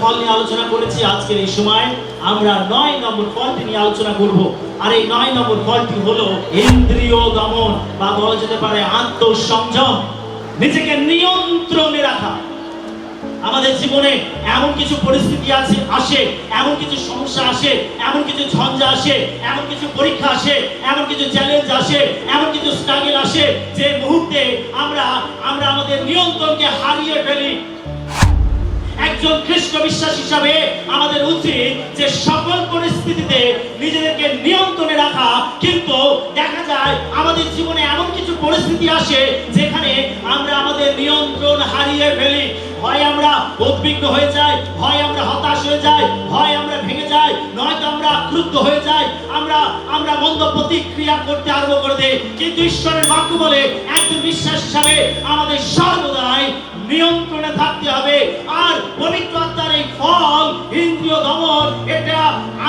ফল নিয়ে আলোচনা করেছি। আজকের এই সময় আমরা 9 নম্বর ফলটি নিয়ে আলোচনা করব। আর এই 9 নম্বর ফলটি হলো ইন্দ্রিয় দমন, বা বলা যেতে পারে আত্মসংযম, নিজেকে নিয়ন্ত্রণে রাখা। আমাদের জীবনে এমন কিছু পরিস্থিতি আসে, এমন কিছু সমস্যা আসে, এমন কিছু ঝঞ্ঝা আসে, এমন কিছু পরীক্ষা আসে, এমন কিছু চ্যালেঞ্জ আসে, এমন কিছু স্ট্রাগল আসে, যে মুহূর্তে আমরা আমাদের নিয়ন্ত্রণকে হারিয়ে ফেলি। একজন খ্রিস্ট বিশ্বাস হিসাবে আমাদের উচিত যে সকল পরিস্থিতিতে নিজেদেরকে নিয়ন্ত্রণে রাখা। কিন্তু দেখা যায় আমাদের জীবনে এমন কিছু পরিস্থিতি আসে যেখানে আমরা আমাদের নিয়ন্ত্রণ হারিয়ে ফেলি। হয় আমরা উদ্বিগ্ন হয়ে যাই, হয় আমরা হতাশ হয়ে যাই, হয় আমরা ভেঙে যাই, নয়তো আমরা ক্রুদ্ধ হয়ে যাই, আমরা মন্দ প্রতিক্রিয়া করতে আরম্ভ করে দেই। কিন্তু ঈশ্বরের বাক্য বলে একজন বিশ্বাস হিসাবে আমাদের সর্বদাই নিয়ন্ত্রণে থাকতে হবে। আর পবিত্র আত্মার এই ফল ইন্দ্রিয় দমন, এটা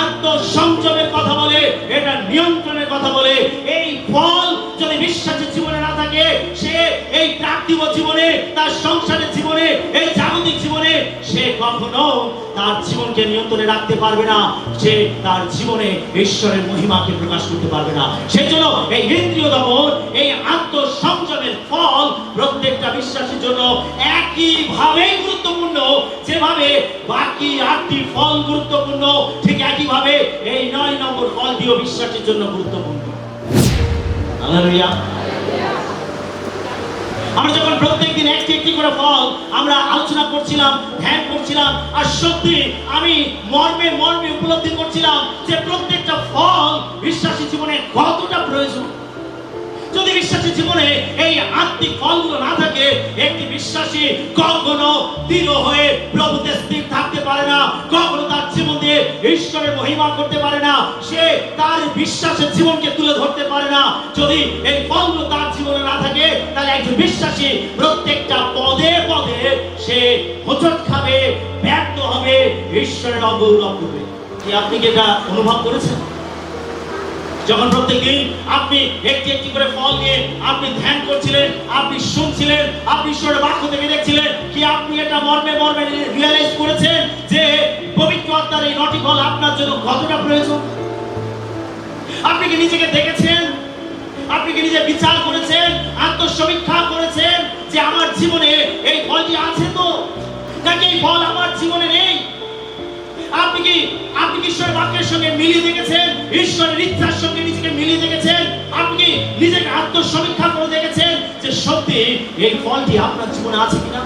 আত্মসংযমের কথা বলে, এটা নিয়ন্ত্রণের কথা বলে। এই ফল যদি বিশ্বাসের জীবনে না থাকে, সে এই পার্থিব জীবনে, তার সংসারের জীবনে, এই জাগতিক জীবনে সে কখনো তার জীবনকে নিয়ন্ত্রণে রাখতে পারবে না। সে তার জীবনে ঈশ্বরের মহিমাকে প্রকাশ করতে পারবে না। সেজন্য এই ইন্দ্রিয় দমন, এই আত্মসংযমের ফল প্রত্যেকটা বিশ্বাসীর জন্য একইভাবে গুরুত্বপূর্ণ। যেভাবে বাকি 8টি ফল গুরুত্বপূর্ণ, ঠিক একইভাবে এই 9 নম্বর ফলটিও বিশ্বাসের জন্য গুরুত্বপূর্ণ। হালেলুয়া। আমরা যখন প্রত্যেকদিন একটি একটি করে ফল আমরা আলোচনা করছিলাম, ধ্যান করছিলাম, আর সত্যি আমি মর্মে উপলব্ধি করছিলাম যে প্রত্যেকটা ফল বিশ্বাসী জীবনে কতটা প্রয়োজন। যদি বিশ্বাসী জীবনে এই আত্মিক ফলগুলো না থাকে, একটি বিশ্বাসী কখনো দৃঢ় হয়ে প্রভুতে স্থির থাকতে পারে না, কখনো তার জীবন দিয়ে ঈশ্বরের মহিমা করতে পারে না, সে তার বিশ্বাসের জীবনকে তুলে ধরতে পারে না। যদি এই ফলগুলো তার জীবনে না থাকে, তাহলে একজন বিশ্বাসী প্রত্যেকটা পদে পদে সে হোঁচট খাবে, ব্যর্থ হবে, ঈশ্বরের অগৌরব করবে। কি আপনি কি এটা অনুভব করেছেন? যখন প্রত্যেকদিন আপনি একটি একটি করে ফল নিয়ে আপনি ধ্যান করছিলেন, আপনি শুনছিলেন, আপনি ঈশ্বরের বাক্য থেকে দেখছিলেন, কি আপনি এটা মর্মে রিয়েলাইজ করেছেন যে পবিত্র আত্মার এই 9টি ফল আপনার জন্য কতটা প্রয়োজন? আপনি কি নিজেকে দেখেছেন? আপনি কি নিজে বিচার করেছেন, আত্মসমীক্ষা করেছেন যে আমার জীবনে এই ফলটি আছে তো, নাকি এই ফল আমার জীবনে নেই? আপনি কি ঈশ্বরের বাক্যের সঙ্গে মিলিয়ে দেখেছেন? ঈশ্বরের ইচ্ছার সঙ্গে নিজেকে মিলিয়ে দেখেছেন? আপনি কি নিজেকে আত্মসমীক্ষা করে দেখেছেন যে সত্যি এই ফলটি আপনার জীবনে আছে কিনা?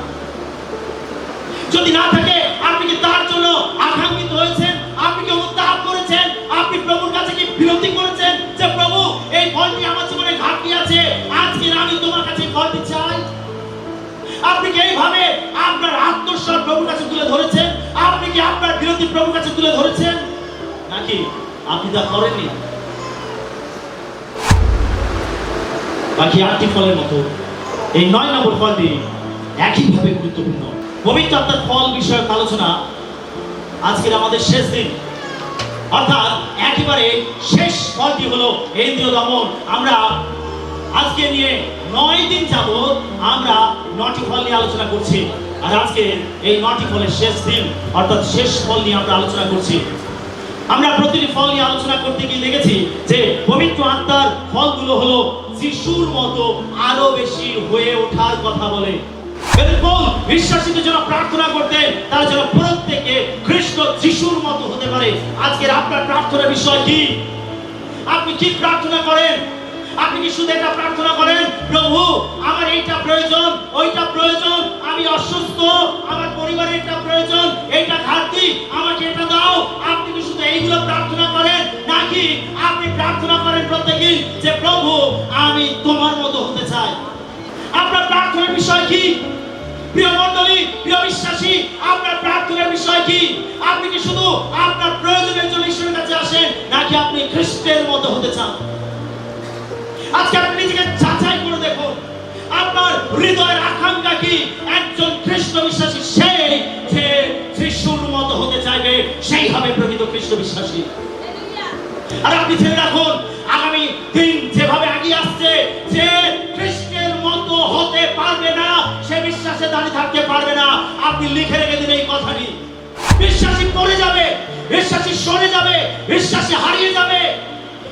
যদি না থাকে, আপনি কি তার জন্য আকাঙ্ক্ষিত হয়েছেন? আপনি কি অনুতাপ করেছেন? আপনি প্রভুর কাছে কি বিনতি করেছেন যে প্রভু, এই ফলটি আমার জীবনে ঘাটতি আছে, আজকে আমি তোমার কাছে ফলটি চাই? আপনি কি এইভাবে আপনার আত্মস্বর প্রভুর কাছে তুলে ধরেছেন? আপনি কি আপনার বিরতি প্রভুর কাছে তুলে ধরেছেন, নাকি আপনি তা করেননি? বাকি 8টি ফলের মতো এই 9 নম্বর ফলটি একইভাবে গুরুত্বপূর্ণ। পবিত্র আত্মার ফল বিষয়ক আলোচনা আজকের আমাদের শেষ দিন, অর্থাৎ একেবারে শেষ ফলটি হলো ইন্দ্রিয় দমন। আমরা আজকে নিয়ে 9 দিন যাবত আমরা 9টি ফল নিয়ে আলোচনা করছি। আর আজকে এই 9টি ফলের শেষ দিন, অর্থাৎ শেষ ফল নিয়ে আমরা আলোচনা করছি। আমরা প্রতিটি ফল নিয়ে আলোচনা করতে গিয়ে দেখেছি যে পবিত্র আত্মার ফলগুলো হলো যিশুর মতো আরো বেশি হয়ে ওঠার কথা বলে। এরপর বিশ্বাসীদের জন্য প্রার্থনা করতে, তারা যেন প্রত্যেকে খ্রিস্ট যিশুর মতো হতে পারে। আজকের আপনার প্রার্থনার বিষয় কি? আপনি কি প্রার্থনা করেন? আপনি কি শুধু এটা প্রার্থনা করেন, প্রভু আমার এইটা প্রয়োজন, ওইটা প্রয়োজন, আমি অসুস্থ, আমার পরিবারের এটা প্রয়োজন, এইটা ঘাটতি, আমাকে এটা দাও? আপনি কি শুধু এইগুলো প্রার্থনা করেন, নাকি আপনি প্রার্থনা করেন প্রত্যেকদিন যে প্রভু আমি তোমার মতো হতে চাই? আপনার প্রার্থনার বিষয় কি? প্রিয় মণ্ডলী, প্রিয় বিশ্বাসী, আপনার প্রার্থনার বিষয় কি? আপনি কি শুধু আপনার প্রয়োজনের জন্য ঈশ্বরের কাছে আসেন, নাকি আপনি খ্রিস্টের মতো হতে চান? আজকে আপনি নিজেকে যাচাই করে দেখুন, আপনার হৃদয়ের আকাঙ্ক্ষা কি? একজন খ্রিস্ট বিশ্বাসী সেই যে যিশুর মতো হতে চাইবে, সেই হবে প্রকৃত খ্রিস্ট বিশ্বাসী। আর আপনি জেনে রাখুন, আগামী দিন যেভাবে এগিয়ে আসছে, যে খ্রিস্টের মতো হতে পারবে না, সে বিশ্বাসে দাঁড়িয়ে থাকতে পারবে না। আপনি লিখে রেখে দিন এই কথাটি। বিশ্বাসী পড়ে যাবে, বিশ্বাসী সরে যাবে, বিশ্বাসী হারিয়ে যাবে,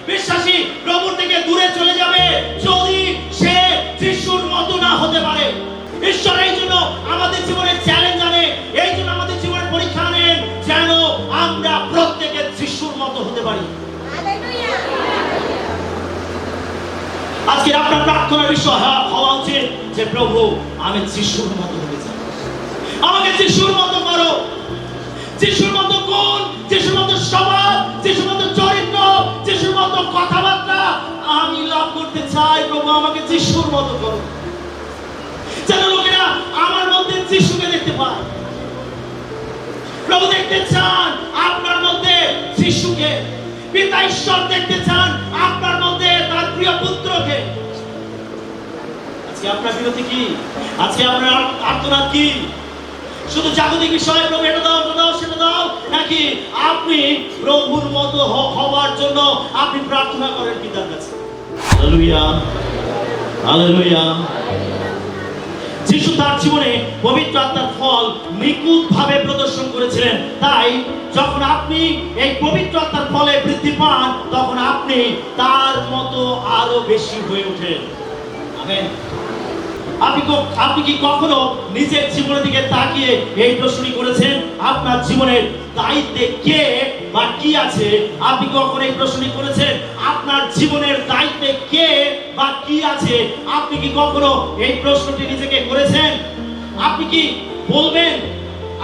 বিশ্বাসী প্রভুর থেকে দূরে চলে যাবে যদি সে যিশুর মতো না হতে পারে। ঈশ্বর এই জন্য আমাদের জীবনে চ্যালেঞ্জ আনে, এই জন্য আমাদের জীবনে পরীক্ষা আনেন, যেন আমরা প্রত্যেকে যিশুর মতো হতে পারি। আজকে আপনার প্রার্থনার বিষয় হওয়া উচিত যে প্রভু আমি যিশুর মতো হতে চাই, আমাকে যিশুর মতো করো, যিশুর মতো গুণ, যিশুর মতো স্বভাব, যিশুর মতো চরিত্র, যিশুর মতো কথাবার্তা আমি লাভ করতে চাই। প্রভু আমাকে যিশুর মতো করো, যেন লোকেরা আমার মধ্যে যিশুকে দেখতে পায়। প্রভু দেখতে চান আপনার মধ্যে যিশুকে, পিতা ঈশ্বর দেখতে চান আপনার মধ্যে তার প্রিয় পুত্রকে। আজকে আপনার বিরতি কি? আজকে আপনার আর্তনাদ কি? শুধু জাগতিক বিষয়, প্রভু এটা দাও, এটা দাও, সেটা দাও, নাকি আপনি প্রভুর মতো হওয়ার জন্য আপনি প্রার্থনা করেন পিতার কাছে? Hallelujah, hallelujah. যিশু তার জীবনে পবিত্র আত্মার ফল নিখুঁতভাবে প্রদর্শন করেছিলেন। তাই যখন আপনি এই পবিত্র আত্মার ফলে বৃদ্ধি পান, তখন আপনি তার মতো আরো বেশি হয়ে ওঠেন। আমেন। আপনি কি কখনো নিজের জীবনের দিকে তাকিয়ে এই প্রশ্নটি করেছেন, আপনার জীবনের দায়িত্বে কে বা কি আছে? আপনি কখনো এই প্রশ্নটি করেছেন, আপনার জীবনের দায়িত্বে কে বা কি আছে? আপনি কি কখনো এই প্রশ্নটি নিজেকে করেছেন? আপনি কি বলবেন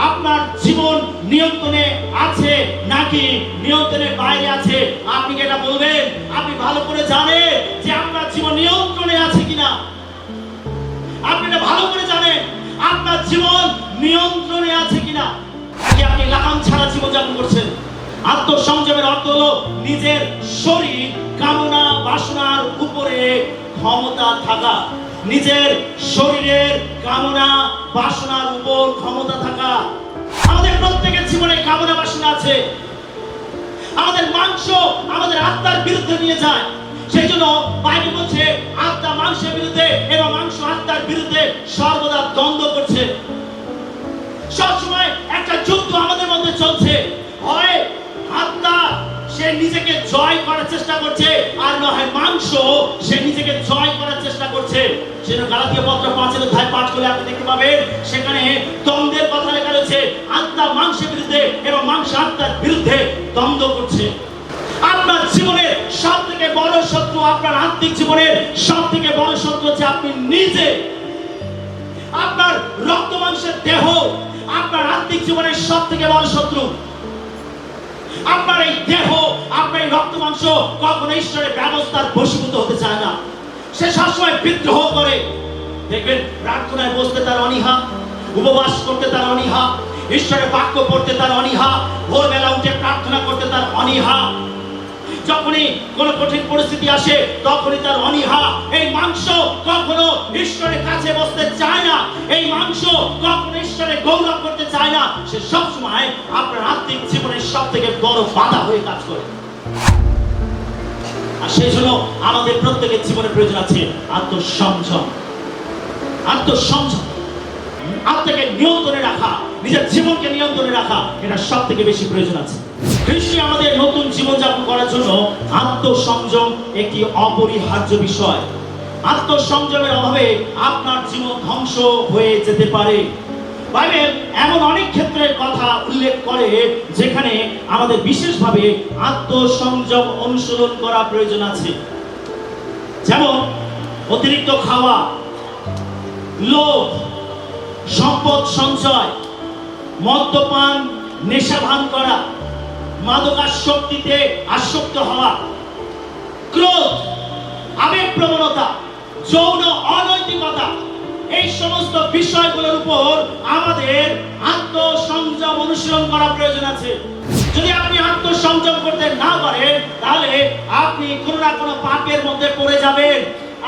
আপনার জীবন নিয়ন্ত্রণে আছে নাকি নিয়ন্ত্রণের বাইরে আছে? আপনি কি এটা বলবেন? আপনি ভালো করে জানেন যে আপনার জীবন নিয়ন্ত্রণে আছে কিনা। আপনি এটা ভালো করে জানেন আপনার জীবন নিয়ন্ত্রণে আছে কিনা, নাকি আপনি লাগাম ছাড়া জীবন যাপন করছেন। আত্মসংযমের অর্থ হলো নিজের শরীর কামনা বাসনার উপরে ক্ষমতা থাকা, নিজের শরীরের কামনা বাসনার উপর ক্ষমতা থাকা। আমাদের প্রত্যেকের জীবনে কামনা বাসনা আছে। আমাদের মাংস আমাদের আত্মার বিরুদ্ধে নিয়ে যায়। সেই জন্য বাইবেল বলছে আত্মা মাংসের বিরুদ্ধে এবং মাংস আত্মার বিরুদ্ধে সর্বদা দ্বন্দ্ব করছে। সবসময় একটা যুদ্ধ আমাদের মধ্যে চলছে। হয় আত্মা সে নিজেকে জয় করার চেষ্টা করছে, আর না হয় মাংস সে নিজেকে জয় করার চেষ্টা করছে। সেটা গালাতীয় পত্র 5 অধ্যায় পাঠ করলে আপনি দেখতে পাবেন, সেখানে দ্বন্দ্বের কথা লেখা রয়েছে। আত্মা মাংসের বিরুদ্ধে এবং মাংস আত্মার বিরুদ্ধে দ্বন্দ্ব করছে। আপনার জীবনের সব থেকে বড় শত্রু, আপনার আত্মিক জীবনের সব থেকে বড় শত্রু হচ্ছে আপনি নিজে। আপনার রক্ত মাংসের দেহ আপনার আত্মিক জীবনের সব থেকে বড় শত্রু। আপনার এই দেহ, আপনার এই রক্ত মাংস কখনো ঈশ্বরের ব্যবস্থার বশীভূত হতে চায় না। সে সবসময় বিদ্রোহ করে। দেখবেন প্রার্থনায় বসতে তার অনীহা, উপবাস করতে তার অনীহা, ঈশ্বরের বাক্য পড়তে তার অনীহা, ভোরবেলা উঠে প্রার্থনা করতে তার অনীহা। যখনই কোন কঠিন পরিস্থিতি আসে তখনই তার অনীহা। এই মাংস কখনো ঈশ্বরের কাছে বসতে চায় না, এই মাংস কখনো ঈশ্বরের গৌরব করতে চায় না। সে সবসময় আপনার আত্মিক জীবনের সব থেকে বড় বাধা হয়ে কাজ করে। আর সেই জন্য আমাদের প্রত্যেকের জীবনের প্রয়োজন আছে আত্মসংযম। আত্মসংযম, আত্মাকে নিয়ন্ত্রণে রাখা, নিজের জীবনকে নিয়ন্ত্রণে রাখা, এটা সব থেকে বেশি প্রয়োজন আছে। খ্রিস্টে আমাদের নতুন জীবনযাপন করার জন্য আত্মসংযম একটি অপরিহার্য বিষয়। আত্মসংযমের অভাবে আপনার জীবন ধ্বংস হয়ে যেতে পারে। বাইবেল এমন অনেক ক্ষেত্রের কথা উল্লেখ করে যেখানে আমাদের বিশেষভাবে আত্মসংযম অনুসরণ করা প্রয়োজন আছে। যেমন অতিরিক্ত খাওয়া, লোভ, সম্পদ সঞ্চয়, মদ্যপান, নেশা ভান করা, মাদকাসক্তিতে আসক্ত হওয়া, ক্রোধ, আবেগ প্রবণতা, যৌন অনৈতিকতা, এই সমস্ত বিষয়গুলোর উপর আমাদের আত্মসংযম অনুশীলন করা প্রয়োজন আছে। যদি আপনি আত্মসংযম করতে না পারেন তাহলে আপনি কোনো না কোনো পাপের মধ্যে পড়ে যাবেন।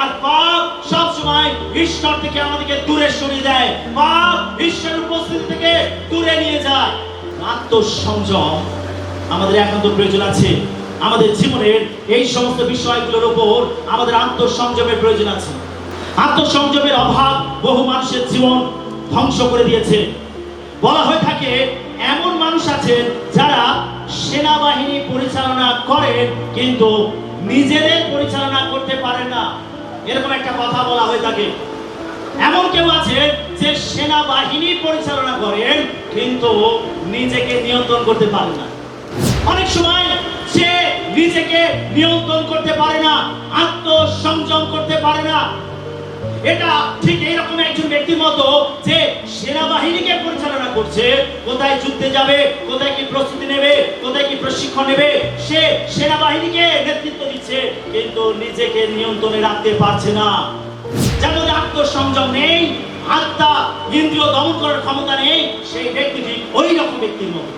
আর পাপ সবসময় ঈশ্বর থেকে আমাদেরকে দূরে সরিয়ে দেয়, পাপ ঈশ্বরের উপস্থিতি থেকে দূরে নিয়ে যায়। আত্মসংযম আমাদের একান্ত প্রয়োজন আছে। আমাদের জীবনের এই সমস্ত বিষয়গুলোর উপর আমাদের আত্মসংযমের প্রয়োজন আছে। আত্মসংযমের অভাব বহু মানুষের জীবন ধ্বংস করে দিয়েছে। বলা হয়ে থাকে এমন মানুষ মানুষ আছেন যারা সেনাবাহিনী পরিচালনা করেন কিন্তু নিজেদের পরিচালনা করতে পারেন না, এরকম একটা কথা বলা হয়ে থাকে। এমন কেউ আছে যে সেনাবাহিনী পরিচালনা করেন কিন্তু নিজেকে নিয়ন্ত্রণ করতে পারে না। অনেক সময় সে নিজেকে নিয়ন্ত্রণ করতে পারে না, আত্মসংযম করতে পারে না। এটা ঠিক এইরকম একজন ব্যক্তির মতো যে সেনাবাহিনীকে পরিচালনা করছে, কোথায় যুদ্ধে যাবে, কোথায় কি প্রস্তুতি নেবে, কোথায় কি প্রশিক্ষণ নেবে, সে সেনাবাহিনীকে নেতৃত্ব দিচ্ছে কিন্তু নিজেকে নিয়ন্ত্রণে রাখতে পারছে না। যার মধ্যে আত্মসংযম নেই, আত্মা ইন্দ্রিয় দমন করার ক্ষমতা নেই, সেই ব্যক্তিটি ওই রকম ব্যক্তির মতো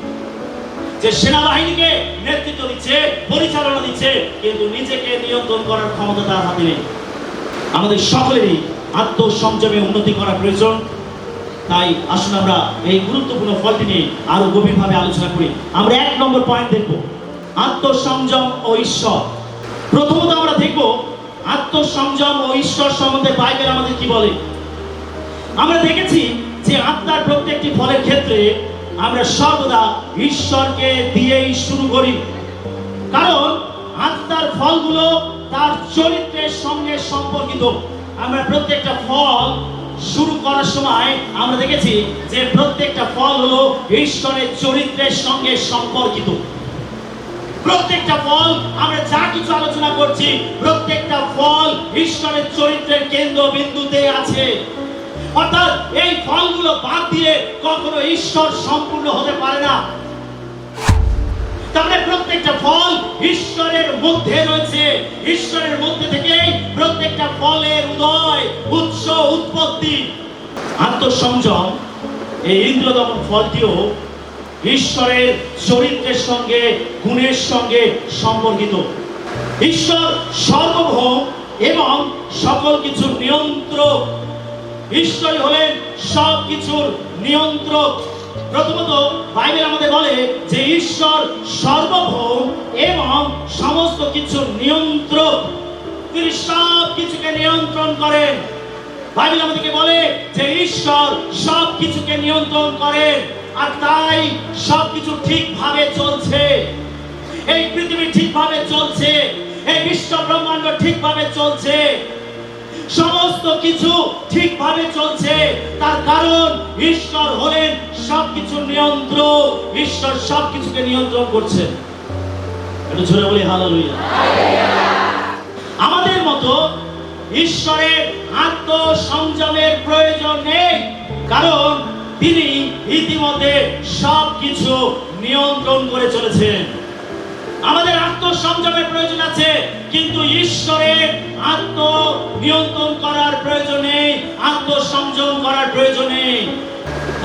যে সেনাবাহিনীকে নেতৃত্ব দিচ্ছে, পরিচালনা দিচ্ছে কিন্তু নিজেকে নিয়ন্ত্রণ করার ক্ষমতা তার হাতে নেই। আমাদের সকলেরই আত্মসংযমে উন্নতি করা প্রয়োজন। তাই আসুন আমরা এই গুরুত্বপূর্ণ ফলটি নিয়ে আরো গভীরভাবে আলোচনা করি। আমরা 1 নম্বর পয়েন্ট দেখব, আত্মসংযম ও ঈশ্বর। প্রথমত আমরা দেখব আত্মসংযম ও ঈশ্বর সম্বন্ধে বাইবেল আমাদের কি বলে। আমরা দেখেছি যে আত্মার প্রত্যেকটি ফলের ক্ষেত্রে আমরা সর্বদা ঈশ্বরকে দিয়েই শুরু করি, কারণ আত্মার ফলগুলো তার চরিত্রের সঙ্গে সম্পর্কিত। আমরা প্রত্যেকটা ফল শুরু করার সময় আমরা দেখেছি যে প্রত্যেকটা ফল হলো ঈশ্বরের চরিত্রের সঙ্গে সম্পর্কিত। প্রত্যেকটা ফল আমরা যা কিছু আলোচনা করছি, প্রত্যেকটা ফল ঈশ্বরের চরিত্রের কেন্দ্রবিন্দুতে আছে। অর্থাৎ এই ফলগুলো বাদ দিয়ে কখনো ঈশ্বর সম্পূর্ণ হতে পারে না। তাহলে প্রত্যেকটা ফল ঈশ্বরের মধ্যে রয়েছে, ঈশ্বরের মধ্যে থেকেই প্রত্যেকটা ফলের উদয়, উৎস, উৎপত্তি। আত্মসংযম এই ইন্দ্রিয় দমন ফলটিও ঈশ্বরের চরিত্রের সঙ্গে, গুণের সঙ্গে সম্পর্কিত। ঈশ্বর সর্বভৌম এবং সকল কিছুর নিয়ন্ত্রক। ঈশ্বরই হলেন সব কিছুর নিয়ন্ত্রক। প্রথমত বাইবেল আমাদের বলে যে ঈশ্বর সর্বভৌম এবং সমস্ত কিছুর নিয়ন্ত্রক, তিনি সব কিছুকে নিয়ন্ত্রণ করেন। বাইবেল আমাদেরকে বলে যে ঈশ্বর সব কিছুকে নিয়ন্ত্রণ করেন, আর তাই সবকিছু ঠিকভাবে চলছে। এই পৃথিবী ঠিকভাবে চলছে, এই বিশ্ব ব্রহ্মাণ্ড ঠিকভাবে চলছে, সমস্ত কিছু ঠিকভাবে চলছে। তার কারণ ঈশ্বর হলেন সবকিছুর নিয়ন্ত্রক, ঈশ্বর সবকিছুকে নিয়ন্ত্রণ করছে। একটু জোরে বলি হালেলুয়া। আমাদের মতো ঈশ্বরের আত্মসংযমের প্রয়োজন নেই, কারণ তিনি ইতিমধ্যে সবকিছু নিয়ন্ত্রণ করে চলেছেন। আমাদের আত্মসংযমের প্রয়োজন আছে, কিন্তু ঈশ্বরের আত্ম নিয়ন্ত্রণ করার প্রয়োজন নেই, আত্মসংযম করার প্রয়োজন নেই।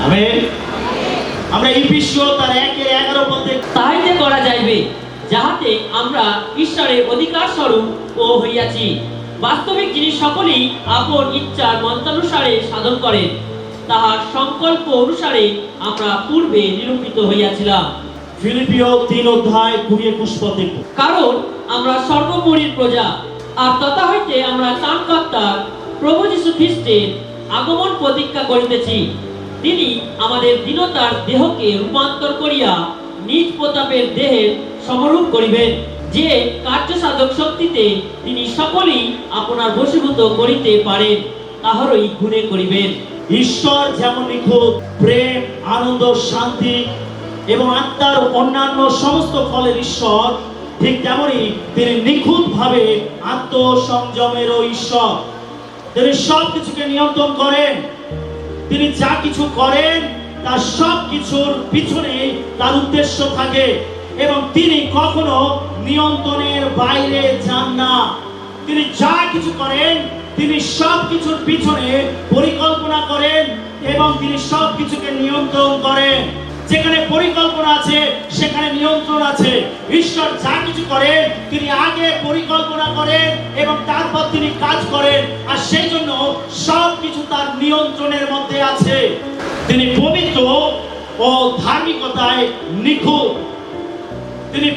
আমেন। আমরা ইফিসীয় তার 1:11 বলতে, তাহাইতে করা যাইবে যাহাতে আমরা ঈশ্বরের অধিকার স্বরূপ ও হইয়াছি। বাস্তবিক যিনি সকলেই আপন ইচ্ছার মন্ত্রানুসারে সাধন করেন, তাহার সংকল্প অনুসারে আমরা পূর্বে নিরূপিত হইয়াছিলাম। ফিলিপিও 3:20-21 পদ দেখব। কারণ আমরা সর্বমূলীর প্রজা, আর তথা হইতে আমরা ত্রাণকর্তার প্রভু যীশু খ্রিস্টের আগমন প্রতীক্ষা করিতেছি। তিনি আমাদের দীনতার দেহকে রূপান্তর করিয়া নিজ প্রতাপের দেহের সমরূপ করিবেন, যে কার্যসাধক শক্তিতে তিনি সকলেই আপনার বশীভূত করিতে পারেন, তাহারই গুণে করিবেন। ঈশ্বর যেমন নিখুঁত, প্রেম, আনন্দ, শান্তি এবং আত্মার অন্যান্য সমস্ত ফলের ঈশ্বর, ঠিক তেমনই তিনি নিখুঁত ভাবে আত্মসংযমেরও ঈশ্বর। তিনি সব কিছুকে নিয়ন্ত্রণ করেন। তিনি যা কিছু করেন তার সব কিছুর পিছনে তার উদ্দেশ্য থাকে, এবং তিনি কখনো নিয়ন্ত্রণের বাইরে যান না। তিনি যা কিছু করেন তিনি সব কিছুর পিছনে পরিকল্পনা করেন এবং তিনি সব কিছুকে নিয়ন্ত্রণ করেন। যেখানে পরিকল্পনা আছে সেখানে নিয়ন্ত্রণ আছে। ঈশ্বর যা কিছু করেন তিনি আগে পরিকল্পনা করেন এবং তারপর তিনি কাজ করেন, আর সেই জন্য সব কিছু তার নিয়ন্ত্রণের মধ্যে আছে। তিনি পবিত্র ও ধার্মিকতায় নিখুঁত। তিনি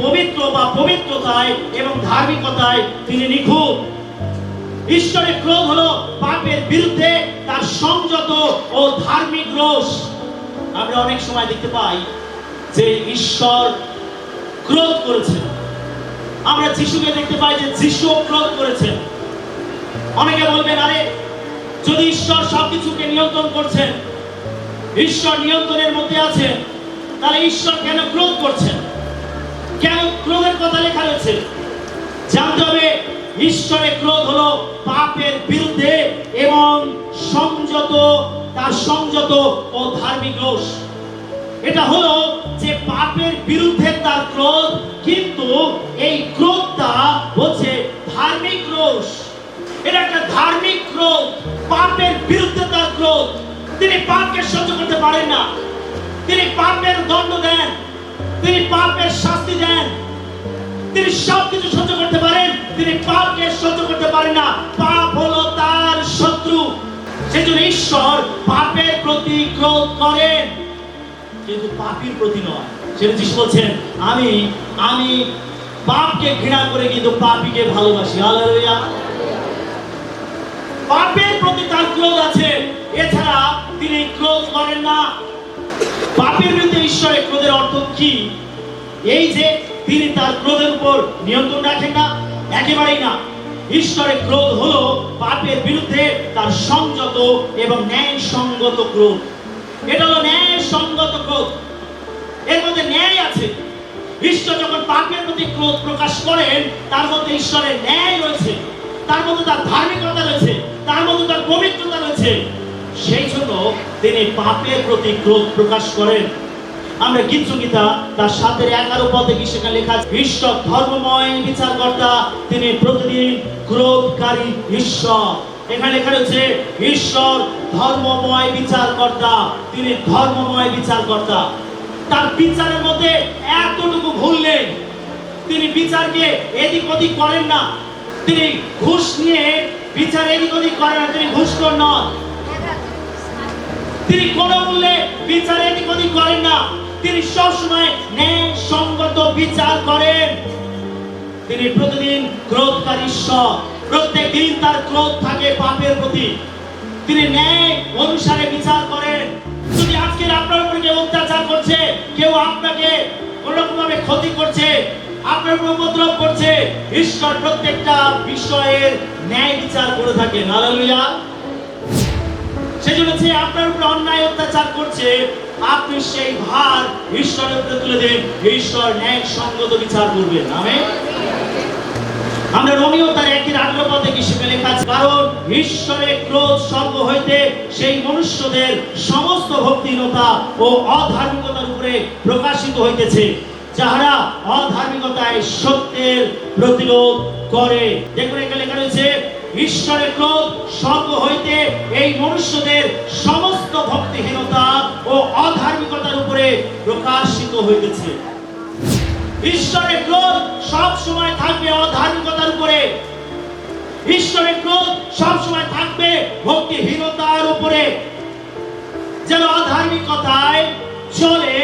পবিত্র বা পবিত্রতায় এবং ধার্মিকতায় তিনি নিখুঁত। ঈশ্বরের ক্রোধ হলো পাপের বিরুদ্ধে তার সংযত ও ধার্মিক রোষ। আমরা অনেক সময় দেখতে পাই যে ঈশ্বর ক্রোধ করেছেন। আমরা যিশুকে দেখতে পাই যে যিশু ক্রোধ করেছেন। অনেকে বলবেন, আরে যদি ঈশ্বর সবকিছুকে নিয়ন্ত্রণ করছেন, ঈশ্বর নিয়ন্ত্রণের মধ্যে আছেন, তাহলে ঈশ্বর কেন ক্রোধ করছেন? কেন ক্রোধের কথা লেখা রয়েছে? জানতে হবে, ঈশ্বরের ক্রোধ হলো পাপের বিরুদ্ধে এবং সংযত ও ধার্মিক রোষ। এটা হলো যে পাপের বিরুদ্ধে তার ক্রোধ, কিন্তু এই ক্রোধটা হচ্ছে ধার্মিক রোষ। এটা একটা ধার্মিক ক্রোধ, পাপের বিরুদ্ধে তার ক্রোধ। তিনি পাপকে সহ্য করতে পারেন না। তিনি পাপের দণ্ড দেন, তিনি পাপের শাস্তি দেন। তিনি সবকিছু সহ্য করতে পারেন, তিনি পাপকে সহ্য করতে পারেন না। পাপ হলো তার শত্রু। সেজন্য ঈশ্বর পাপের প্রতি ক্রোধ করেন, কিন্তু পাপীর প্রতি নয়। সেটা যিশু বলছেন, আমি পাপকে ঘৃণা করে কিন্তু পাপীকে ভালোবাসি। হালেলুয়া। পাপের প্রতি তার ক্রোধ আছে, এছাড়া তিনি ক্রোধ করেন না। পাপের বিরুদ্ধে ঈশ্বরের ক্রোধের অর্থ কি? এই যে তিনি তার ক্রোধের উপর নিয়ন্ত্রণ রাখেন না, একেবারেই না। ঈশ্বরের ক্রোধ হলো পাপের বিরুদ্ধে তার সংযত এবং ন্যায়সঙ্গত ক্রোধ। এটা হলো ন্যায়সঙ্গত ক্রোধ, এর মধ্যে ন্যায় আছে। ঈশ্বর যখন পাপের প্রতি ক্রোধ প্রকাশ করেন, তার মধ্যে ঈশ্বরের ন্যায় রয়েছে, তার মধ্যে তার ধার্মিকতা রয়েছে, তার মধ্যে তার পবিত্রতা রয়েছে। সেই জন্য তিনি পাপের প্রতি ক্রোধ প্রকাশ করেন। আমরা গীতসংহিতা তার 7:11 পদে কি সেখানে লেখা আছে, ঈশ্বর ধর্মময় বিচারকর্তা, তিনি প্রতিদিন ক্রোধকারী ঈশ্বর। এখানে লেখা রয়েছে ঈশ্বর ধর্মময় বিচারকর্তা, তিনি ধর্মময় বিচারকর্তা। তার বিচারের মধ্যে এতটুকু ভুল নেই। তিনি বিচারকে এদিক ওদিক করেন না। তিনি ঘুষ নিয়ে বিচার এদিক ওদিক করেন না। তিনি ঘুষখোর নন। তিনি কোন মূল্যে বিচার এদিক ওদিক করেন না। তিনি সবসময় ন্যায়সঙ্গত বিচার করেন। তিনি প্রতিদিন ক্রোধকারী ঈশ্বর। প্রত্যেক দিন তার ক্রোধ থাকে পাপের প্রতি। তিনি ন্যায় অনুসারে বিচার করেন। যদি আজকে আপনার উপর কেউ অত্যাচার করছে, কেউ আপনাকে কোনরকম ভাবে ক্ষতি করছে, আপনার উপর উপদ্রব করছে, ঈশ্বর প্রত্যেকটা বিষয়ের ন্যায় বিচার করে থাকেন। হালেলুয়া। সেজন্য যে আপনার উপর অন্যায় অত্যাচার করছে, আপনি সেই ভার ঈশ্বরের উপরে তুলে দেন। ঈশ্বর ন্যায়সঙ্গত বিচার করবেন। আমেন। আমরা রোমীয় তার 1:18 পদে কি সেখানে লেখা আছে, কারণ ঈশ্বরের ক্রোধ স্বর্গ হইতে সেই মনুষ্যদের সমস্ত ভক্তিহীনতা ও অধার্মিকতার উপরে প্রকাশিত হইতেছে, যাহারা অধার্মিকতায় সত্যের প্রতিরোধ করে। দেখুন এখানে লেখা রয়েছে, ঈশ্বরের ক্রোধ স্বর্গ হইতে এই মনুষ্যদের সমস্ত ভক্তিহীনতা ও অধার্মিকতার উপরে প্রকাশিত হইতেছে। ঈশ্বরের ক্রোধ সব সময় থাকবে অধার্মিকতার উপরে। ঈশ্বরের ক্রোধ সব সময় থাকবে ভক্তিহীনতার উপরে। যারা অধার্মিকতায় চলে,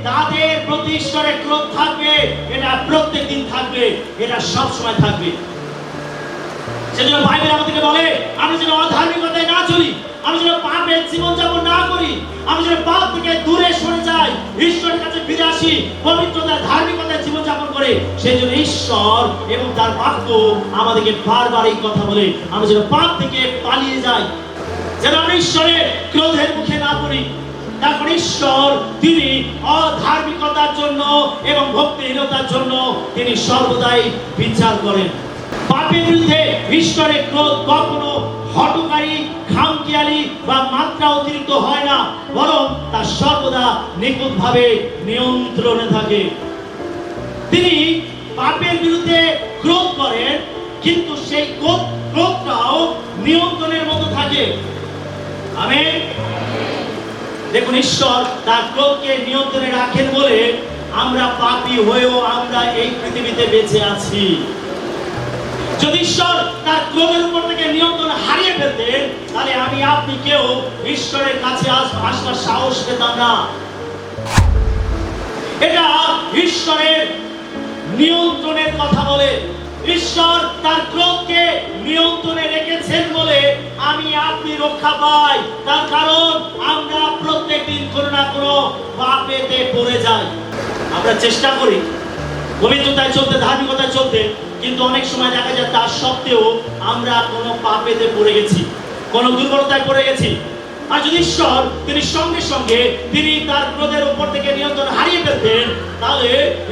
তাদের প্রতি ঈশ্বরের ক্রোধ থাকবে। এটা প্রত্যেক দিন থাকবে, এটা সব সময় থাকবে। সেজন্য বাইবেল আমাদেরকে বলে, আমি যেন অধার্মিকতায় না চলি, আমি যেন পাপের জীবনযাপন না করি, আমি যেন পাপ থেকে দূরে সরে যাই, ঈশ্বরের কাছে ফিরে আসি, পবিত্রতা ধার্মিকতায় জীবনযাপন করে। সেই জন্য ঈশ্বর এবং তার বাক্য আমাদেরকে বারবার এই কথা বলে, আমি যেন পাপ থেকে পালিয়ে যাই, যেন আমরা ঈশ্বরের ক্রোধের মুখে না পড়ি। তারপর ঈশ্বর তিনি অধার্মিকতার জন্য এবং ভক্তিহীনতার জন্য তিনি সর্বদাই বিচার করেন। পাপের বিরুদ্ধে ঈশ্বরের ক্রোধ কখনো হঠকারী, খামখেয়ালি বা মাত্রা অতিরিক্ত হয় না, বরং তা সর্বদা নিখুঁতভাবে নিয়ন্ত্রণে থাকে। তিনি পাপের বিরুদ্ধে ক্রোধ করেন, কিন্তু সেই ক্রোধটাও নিয়ন্ত্রণের মতো থাকে। আমেন। দেখুন, ঈশ্বর তার ক্রোধকে নিয়ন্ত্রণে রাখেন বলে আমরা পাপী হয়েও আমরা এই পৃথিবীতে বেঁচে আছি। যদি ঈশ্বর তার ক্রোধের উপর থেকে নিয়ন্ত্রণ হারিয়ে ফেলতেন, তাহলে আমি আপনি কেউ ঈশ্বরের কাছে আসবার সাহস পেতাম না। এটা ঈশ্বরের নিয়ন্ত্রণের কথা বলে। ঈশ্বর তার ক্রোধকে নিয়ন্ত্রণে রেখেছেন বলে আমি আপনি রক্ষা পাই। তার কারণ আমরা প্রত্যেকদিন কোনো না কোনো পাপেতে পড়ে যায়। আমরা চেষ্টা করি পবিত্রতায় চলতে, ধার্মিকতায় চলতে, কিন্তু অনেক সময় দেখা যায় তার সত্ত্বেও আমরা কোনো পাপেতে পড়ে গেছি, কোনো দুর্বলতায় পড়ে গেছি। আর যদি ঈশ্বর তিনি সঙ্গে সঙ্গে তিনি তার ক্রোধের উপর থেকে নিয়ন্ত্রণ হারিয়ে ফেলতেন, তাহলে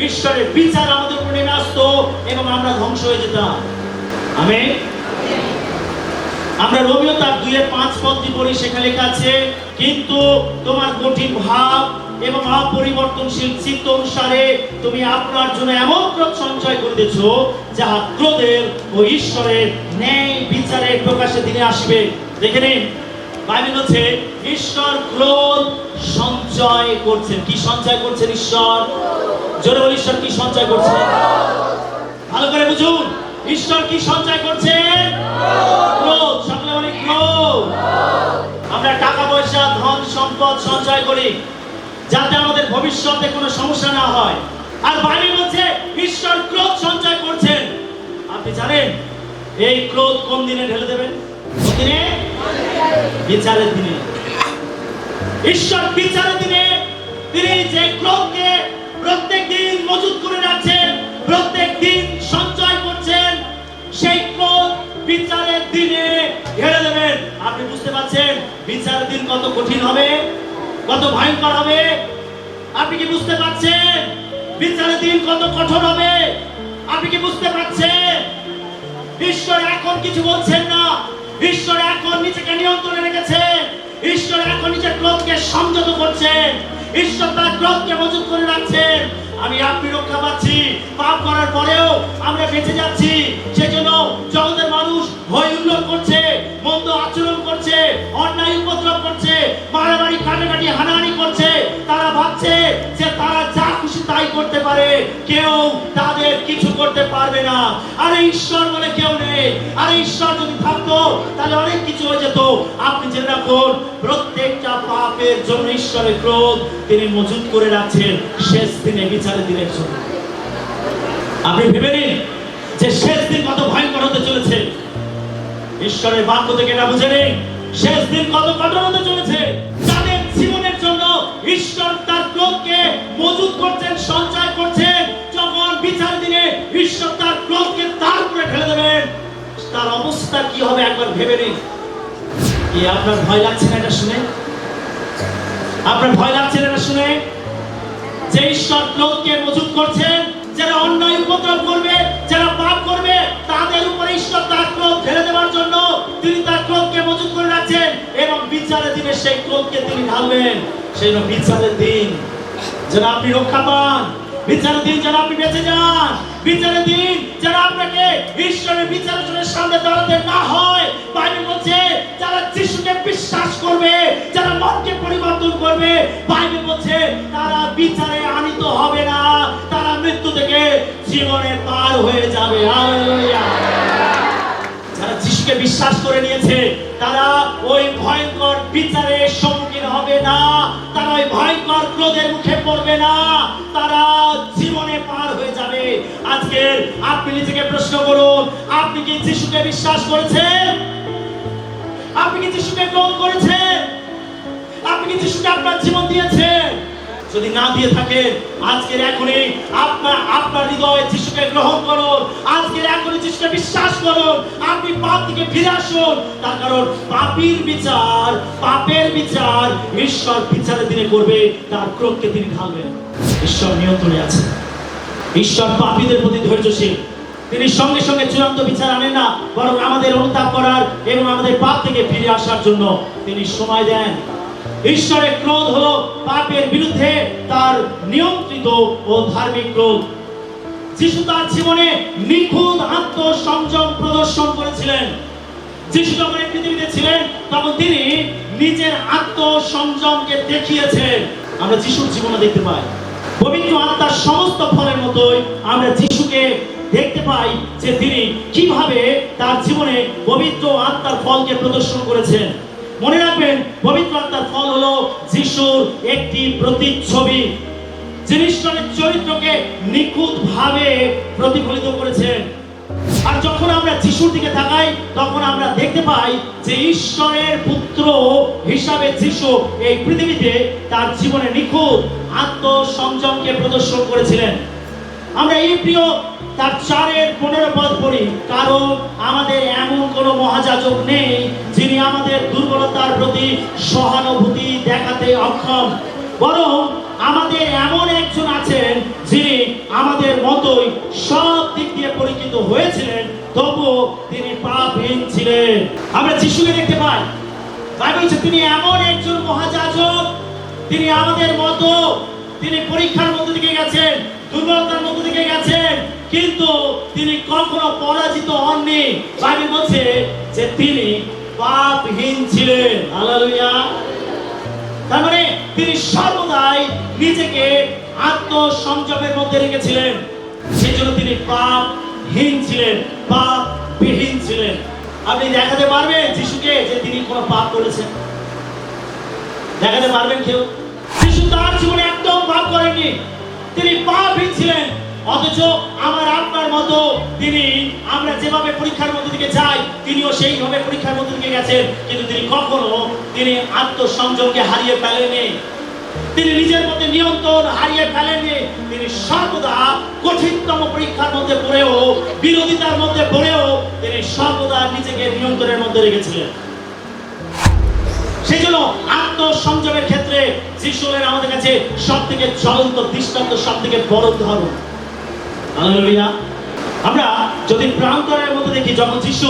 ঈশ্বরের বিচার আমাদের উপর নেমে আসতো এবং আমরা ধ্বংস হয়ে যেতাম। আমেন। আমরা রোমীয় তার 2:5 পদটি পড়ি, সেখানে লেখা আছে, কিন্তু তোমার কঠিন ভাব এবং অপরিবর্তনশীল চিত্ত অনুসারে তুমি আপনার জন্য এমন ক্রোধ সঞ্চয় করিতেছ, যাহা ক্রোধের ও ঈশ্বরের ন্যায় বিচারের প্রকাশের দিনে আসবে। দেখে নিন, বাইবেল বলছে ঈশ্বর ক্রোধ সঞ্চয় করছেন। কি সঞ্চয় করছেন ঈশ্বর? জোরে বলি, ঈশ্বর কি সঞ্চয় করছেন? ভালো করে বুঝুন, ঈশ্বর কি সঞ্চয় করছেন? ক্রোধ। সকলে বলি ক্রোধ। আমরা টাকা পয়সা, ধন সম্পদ সঞ্চয় করি যাতে আমাদের ভবিষ্যতে কোনো সমস্যা না হয়। আর বাইবেল বলছে ঈশ্বর ক্রোধ সঞ্চয় করছেন। আপনি জানেন এই ক্রোধ কোন দিনে ঢেলে দেবেন? কোন দিনে? বিচারের দিনে। ঈশ্বর বিচারের দিনে তিনি যে ক্রোধকে প্রত্যেক দিন মজুত করে রাখছেন, প্রত্যেক দিন সঞ্চয় করছেন, সেই ক্রোধ বিচারের দিনে ঢেলে দেবেন। আপনি বুঝতে পারছেন বিচারের দিন কত কঠিন হবে, কত ভয়ঙ্কর হবে? আপনি কি বুঝতে পারছেন বিচারের দিন কত কঠোর হবে? আপনি কি বুঝতে পারছেন? ঈশ্বর এখন কিছু বলছেন না, ঈশ্বর এখন নিজেকে নিয়ন্ত্রণে রেখেছেন, ঈশ্বর এখন নিজের ক্রোধকে সংযত করছেন, ঈশ্বর তার ক্রোধকে মজুত করে রাখছেন। আমি আপনি রক্ষা পাচ্ছি, পাপ করার পরেও আমরা বেঁচে যাচ্ছি। সেজন্য জগতের মানুষ হই হুল্লোড় করছে, মন্দ আচরণ করছে, অন্যায় উপদ্রব করছে, মারামারি কাটাকাটি হানাহানি করছে। তারা ভাবছে যে তারা যা খুশি তাই করতে পারে, কেউ তাদের কিছু করতে পারবে না। আরে ঈশ্বর বলে কেউ নেই। আরে ঈশ্বর যদি থাকতো তাহলে অনেক কিছু হয়ে যেত। আপনি জেনে রাখুন, প্রত্যেকটা পাপের জন্য ঈশ্বরের ক্রোধ তিনি মজুত করে রাখছেন শেষ দিনে, বিচারের দিনের জন্য। আপনি ভেবে নিন যে শেষ দিন কত ভয়ঙ্কর হতে চলেছে। ঈশ্বরের বাক্য থেকে এটা বুঝে নিন শেষ দিন কত কঠোর হতে চলেছে। তাদের জীবনের জন্য ঈশ্বর তার ক্রোধকে মজুত করছেন, সঞ্চয় করছেন। যখন বিচার দিনে ঈশ্বর তার ক্রোধকে তার উপরে ঢেলে দেবেন, তার অবস্থা কি হবে একবার ভেবে নিন। কি আপনার ভয় লাগছে না এটা শুনে? আপনার ভয় লাগছে না এটা শুনে? যে ঈশ্বর ক্রোধকে মজুত করছেন, যারা অন্যায় উপদ্রব করবে, যারা পাপ করবে, তাদের উপরে ঈশ্বর তার ক্রোধ ঢেলে দেওয়ার জন্য তিনি তার ক্রোধকে মজুত করে রাখছেন এবং বিচারের দিনে সেই ক্রোধকে তিনি ঢালবেন। সেই বিচারের দিন যেন আপনি রক্ষা পান, বিচারের দিন যেন আপনি বেঁচে যান, বিচারের দিন যেন আপনাকে ঈশ্বরের বিচারের সামনে দাঁড়াতে না হয়। বাইবেল বলছে যারা যিশুকে বিশ্বাস করবে, যারা মনকে পরিবর্তন করবে, বাইবেল বলছে তারা বিচারে আনিত হবে না, তারা মৃত্যু থেকে জীবনে পার হয়ে যাবে। হালেলুয়া। যারা যিশুকে বিশ্বাস করে নিয়েছে তারা ওই ভয়ঙ্কর বিচারের সম্মুখীন হবে না, তারা ওই ভয়ঙ্কর ক্রোধের মুখে পড়বে না, তারা জীবনে পার হয়ে যাবে। আজকে আপনি নিজেকে প্রশ্ন করুন, আপনি কি যিশুকে বিশ্বাস করেছেন? আপনি কি যিশুকে গ্রহণ করেছেন? আপনি কি যিশুকে আপনার জীবন দিয়েছেন? যদি না দিয়ে থাকেন আজকের এখনই আপনার হৃদয়ে যিশুকে গ্রহণ করুন, আজকের এখনই যিশুকে বিশ্বাস করুন। আপনি পাপ থেকে ফিরে আসুন, তার কারণ পাপের বিচার ঈশ্বর বিচারের দিনে করবে, তার ক্রোধকে তিনি ঢালবেন। ঈশ্বর নিয়ন্ত্রণে আছে, ঈশ্বর পাপীদের প্রতি ধৈর্যশীল। তিনি সঙ্গে সঙ্গে চূড়ান্ত বিচার আনেন না, বরং আমাদের অনুতাপ করার এবং আমাদের পাপ থেকে ফিরে আসার জন্য তিনি সময় দেন। ঈশ্বরের ক্রোধ হলো পাপের বিরুদ্ধে তার নিয়ন্ত্রিত ও ধার্মিক ক্রোধ। যিশু তার জীবনে নিখুঁত আত্মসংযম প্রদর্শন করেছিলেন। যিশু যখন এই পৃথিবীতে ছিলেন তখন তিনি নিজের আত্মসংযমকে দেখিয়েছেন। আমরা যিশুর জীবনে দেখতে পাই পবিত্র আত্মার সমস্ত ফলের মতোই আমরা যিশুকে দেখতে পাই যে তিনি কিভাবে তার জীবনে পবিত্র আত্মার ফলকে প্রদর্শন করেছেন। মনে রাখবেন, পবিত্র আত্মার ফল হলো যিশুর একটি প্রতিচ্ছবি। যিনি ঈশ্বরের চরিত্রকে নিখুঁত ভাবে প্রতিফলিত করেছেন। আর যখন আমরা যিশুর দিকে তাকাই তখন আমরা দেখতে পাই যে ঈশ্বরের পুত্র হিসাবে যিশু এই পৃথিবীতে তার জীবনে নিখুঁত আত্মসংযমকে প্রদর্শন করেছিলেন। আমরা এই প্রিয় তার 4:15 পদ পড়ি, কারণ আমাদের এমন কোনো মহাযাজক নেই যিনি আমাদের দুর্বলতার প্রতি সহানুভূতি দেখাতে অক্ষম, বরং আমাদের এমন একজন আছেন যিনি আমাদের মতোই সব দিক দিয়ে পরীক্ষিত হয়েছিলেন, তবুও তিনি পাপহীন ছিলেন। আমরা যিশুকে দেখতে পাই, বাইবেল বলছে তিনি এমন একজন মহাযাজক, তিনি আমাদের মতো, তিনি পরীক্ষার মধ্যে দিকে গেছেন, দুর্বলতার মধ্যে দিকে গেছেন, কিন্তু তিনি কখনো পরাজিত হননি। বাইবেল বলছে যে তিনি পাপহীন ছিলেন। হালেলুয়া। তার মানে তিনি সর্বদাই নিজেকে আত্মসংযমের মধ্যে রেখেছিলেন, সেই জন্য তিনি পাপহীন ছিলেন, পাপবিহীন ছিলেন। আপনি দেখাতে পারবেন যিশুকে যে তিনি কোনো পাপ করেছেন? দেখাতে পারবেন কেউ? যিশু তার জীবনে একদম পাপ করেননি, তিনি পাপহীন ছিলেন। অথচ আমার আপনার মতো তিনি, আমরা যেভাবে পরীক্ষার মধ্যে দিকে যাই তিনিও সেইভাবে পরীক্ষার মধ্যে দিকে গেছেন, কিন্তু তিনি কখনো তিনি আত্মসংযমকে হারিয়ে ফেলেননি, তিনি নিজের মধ্যে নিয়ন্ত্রণ হারিয়ে ফেলেননি। তিনি সর্বদা কঠিনতম পরীক্ষার মধ্যে পড়েও, বিরোধিতার মধ্যে পড়েও তিনি সর্বদা নিজেকে নিয়ন্ত্রণের মধ্যে রেখেছিলেন। সেই জন্য আত্মসংযমের ক্ষেত্রে যিশু হলেন আমাদের কাছে সব থেকে জ্বলন্ত দৃষ্টান্ত, সব থেকে বড় উদাহরণ। হালেলুয়া। আমরা যদি প্রান্তরের মধ্যে দেখি, যখন যিশু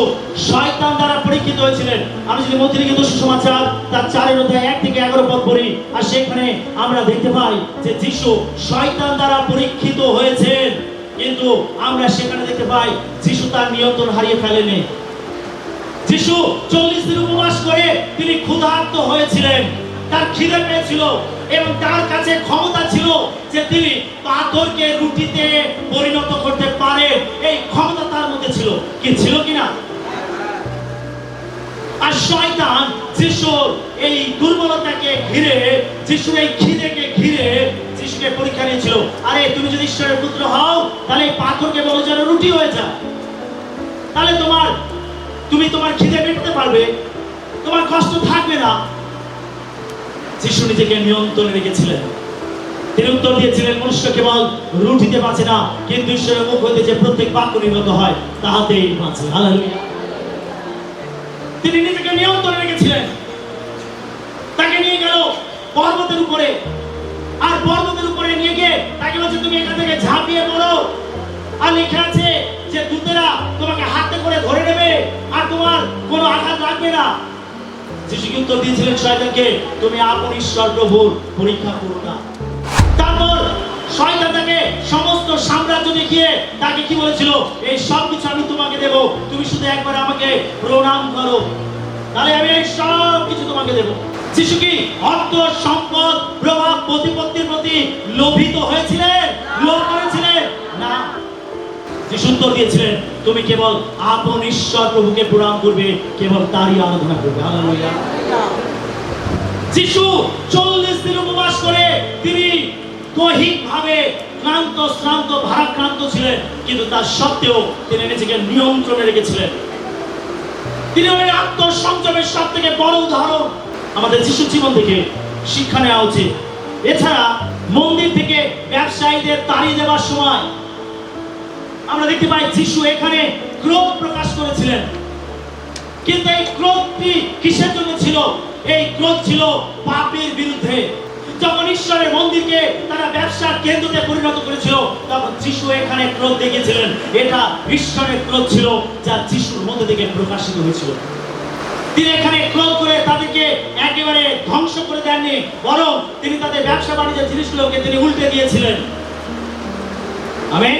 শয়তান দ্বারা পরীক্ষিত হয়েছিলেন, আমি যদি মথি লিখিত সুসমাচার তার 4:1-11 পদ পড়ি, আর সেখানে আমরা দেখতে পাই যে যিশু শয়তান দ্বারা পরীক্ষিত হয়েছেন, কিন্তু আমরা সেখানে দেখতে পাই যিশু তার নিয়ন্ত্রণ হারিয়ে ফেলেনি। যিশু 40 দিন উপবাস করে তিনি ক্ষুধার্ত হয়েছিলেন, তার খিদে পেয়েছিল এবং তার কাছে ক্ষমতা ছিল যে তিনি পাথরকে রুটিতে পরিণত করতে পারে, এই ক্ষমতা তার মধ্যে ছিল। কি ছিল কিনা? আর শয়তান যিশুর এই দুর্বলতাকে ঘিরে, যিশুর এই খিদেকে ঘিরে যিশুকে পরীক্ষা নিয়েছিল। আরে তুমি যদি ঈশ্বরের পুত্র হও তাহলে এই পাথরকে বলো যেন রুটি হয়ে যায়, তাহলে তুমি তোমার খিদে মেটাতে পারবে, তোমার কষ্ট থাকবে না। যিশু নিজেকে নিয়ন্ত্রণে রেখেছিলেন। তিনি উত্তর দিয়েছিলেন, মনুষ্য কেবল রুটিতে বাঁচে না, কিন্তু ঈশ্বরের মুখ হইতে যে প্রত্যেক বাক্য নির্গত হয় তাহাতেই বাঁচে। হালেলুয়া। তিনি নিজেকে নিয়ন্ত্রণে রেখেছিলেন। তাকে নিয়ে গেল পর্বতের উপরে, আর পর্বতের উপরে নিয়ে গিয়ে তাকে বলছে তুমি এখান থেকে ঝাঁপিয়ে পড়ো, আর লেখা আছে যে দূতেরা তোমাকে হাতে করে ধরে নেবে আর তোমার কোনো আঘাত লাগবে না। যিশু উত্তর দিয়েছিলেন শয়তানকে, তুমি আপন ঈশ্বর প্রভুর পরীক্ষা করো না। তারপর শয়তান তাকে সমস্ত সাম্রাজ্য দেখিয়ে তাকে কি বলেছিল, এই সব কিছু আমি তোমাকে দেব, তুমি শুধু একবার আমাকে প্রণাম করো, তাহলে আমি এই সব কিছু তোমাকে দেব। যিশু কি অর্থ, সম্পদ, প্রভাব, প্রতিপত্তির প্রতি লোভিত হয়েছিলেন, লোভ করেছিলেন? না। যিশু উত্তর দিয়েছিলেন, তুমি কেবল আপন ঈশ্বর প্রভুকে প্রণাম করবে, কেবল তারই আরাধনা করবে। হালেলুয়া। যিশু 40 দিন উপবাস করে তিনি দৈহিকভাবে ক্লান্ত, শ্রান্ত, ভারাক্রান্ত ছিলেন, কিন্তু তার সত্ত্বেও তিনি নিজেকে নিয়ন্ত্রণে রেখেছিলেন। তিনি হলেন আত্মসংযমের সব থেকে বড় উদাহরণ। আমাদের যিশুর জীবন থেকে শিক্ষা নেওয়া উচিত। এছাড়া মন্দির থেকে ব্যবসায়ীদের তাড়িয়ে দেওয়ার সময় আমরা দেখতে পাই যিশু এখানে ক্রোধ প্রকাশ করেছিলেন, কিন্তু এই ক্রোধটি কিসের জন্য ছিল? এই ক্রোধ ছিল পাপের বিরুদ্ধে। যখন ঈশ্বরের মন্দিরকে তারা ব্যবসার কেন্দ্রে পরিণত করেছিল, তখন যিশু এখানে ক্রোধ দেখিয়েছিলেন। এটা ঈশ্বরের ক্রোধ ছিল যা যিশুর মধ্যে থেকে প্রকাশিত হয়েছিল। তিনি এখানে ক্রোধ করে তাদেরকে একেবারে ধ্বংস করে দেননি, বরং তিনি তাদের ব্যবসা বাণিজ্যের জিনিসগুলোকে তিনি উল্টে দিয়েছিলেন। আমেন।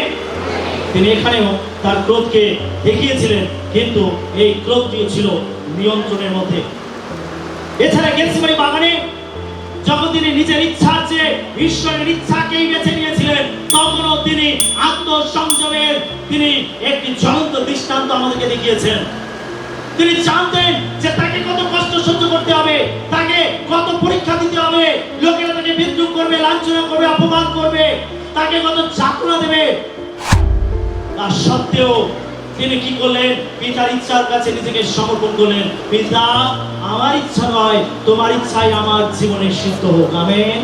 তিনি এখানেও তার ক্রোধকে দেখিয়েছিলেন, কিন্তু এই ক্রোধটিও ছিল নিয়ন্ত্রণের মধ্যে। এছাড়া গেতসেমানি বাগানে যখন তিনি নিজের ইচ্ছার চেয়ে ঈশ্বরের ইচ্ছাকেই বেছে নিয়েছিলেন, তখনও তিনি আত্মসংযমের তিনি একটি জ্বলন্ত দৃষ্টান্ত আমাদেরকে দেখিয়েছেন। তিনি জানতেন যে তাকে কত কষ্ট সহ্য করতে হবে, তাকে কত পরীক্ষা দিতে হবে, লোকেরা তাকে বিদ্রুপ করবে, লাঞ্ছনা করবে, অপমান করবে, তাকে কত যাতনা দেবে। তার সত্ত্বেও তিনি কি করলেন? পিতার ইচ্ছার কাছে নিজেকে সমর্পণ করলেন। পিতা, আমার ইচ্ছা নয়, তোমার ইচ্ছাই আমার জীবনে সিদ্ধ হোক। আমেন।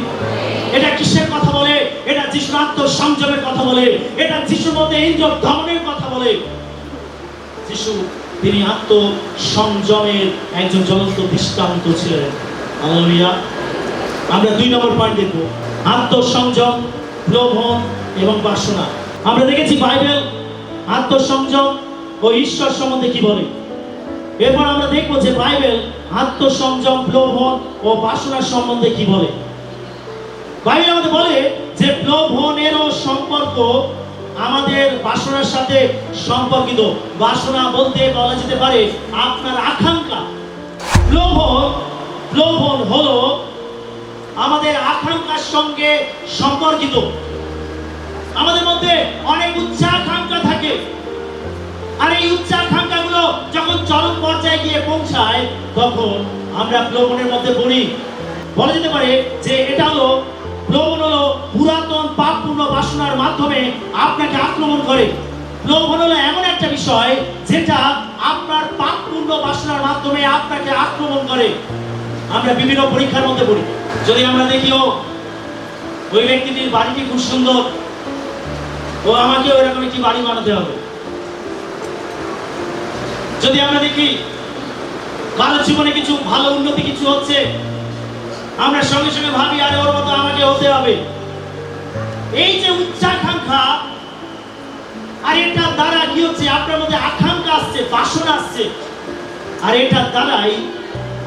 এটা কিসের কথা বলে? এটা যিশুর আত্মসংযমের কথা বলে। এটা যিশুর মধ্যে ইন্দ্র দমনের কথা বলে। যিশু তিনি আত্মসংযমের একজন জ্বলন্ত দৃষ্টান্ত ছিলেন। হালেলুয়া। আমরা 2 নম্বর পয়েন্ট দেখব, আত্মসংযম, লোভন এবং বাসনা। আমরা দেখেছি বাইবেল আত্মসংযম ও ঈশ্বর সম্বন্ধে কি বলে। এরপর আমরা দেখব যে বাইবেল আত্মসংযম, লোভন ও বাসনার সম্বন্ধে কি বলে। বাইবেল আমাদের বলে যে লোভনেরও সম্পর্ক আমাদের বাসনার সাথে সম্পর্কিত। বাসনা বলতে বলা যেতে পারে আপনার আকাঙ্ক্ষা। লোভন হলো আমাদের আকাঙ্ক্ষার সঙ্গে সম্পর্কিত। আমাদের মধ্যে অনেক উচ্চাকাঙ্ক্ষা থাকে, আর এই উচ্চাকাঙ্ক্ষাগুলো যখন চরম পর্যায়ে গিয়ে পৌঁছায় তখন আমরা প্রলোভনের মধ্যে পড়ি। বলা যেতে পারে যে এটা হলো প্রলোভন হলো পুরাতন পাপপূর্ণ বাসনার মাধ্যমে আপনাকে আক্রমণ করে। প্রলোভন হলো এমন একটা বিষয় যেটা আপনার পাপপূর্ণ বাসনার মাধ্যমে আপনাকে আক্রমণ করে। আমরা বিভিন্ন পরীক্ষার মধ্যে পড়ি। যদি আমরা দেখি ওই ব্যক্তিটির বাড়িটি খুব সুন্দর, ও আমাকে ওইরকম একটি বাড়ি বানাতে হবে। যদি আমরা দেখি কারোর জীবনে কিছু ভালো উন্নতি কিছু হচ্ছে, আমরা সঙ্গে সঙ্গে ভাবি আরে ওর মতো আমাকে হতে হবে। এই যে উচ্চাকাঙ্ক্ষা, আর এটার দ্বারা কি হচ্ছে? আপনার মধ্যে আকাঙ্ক্ষা আসছে, বাসনা আসছে, আর এটার দ্বারাই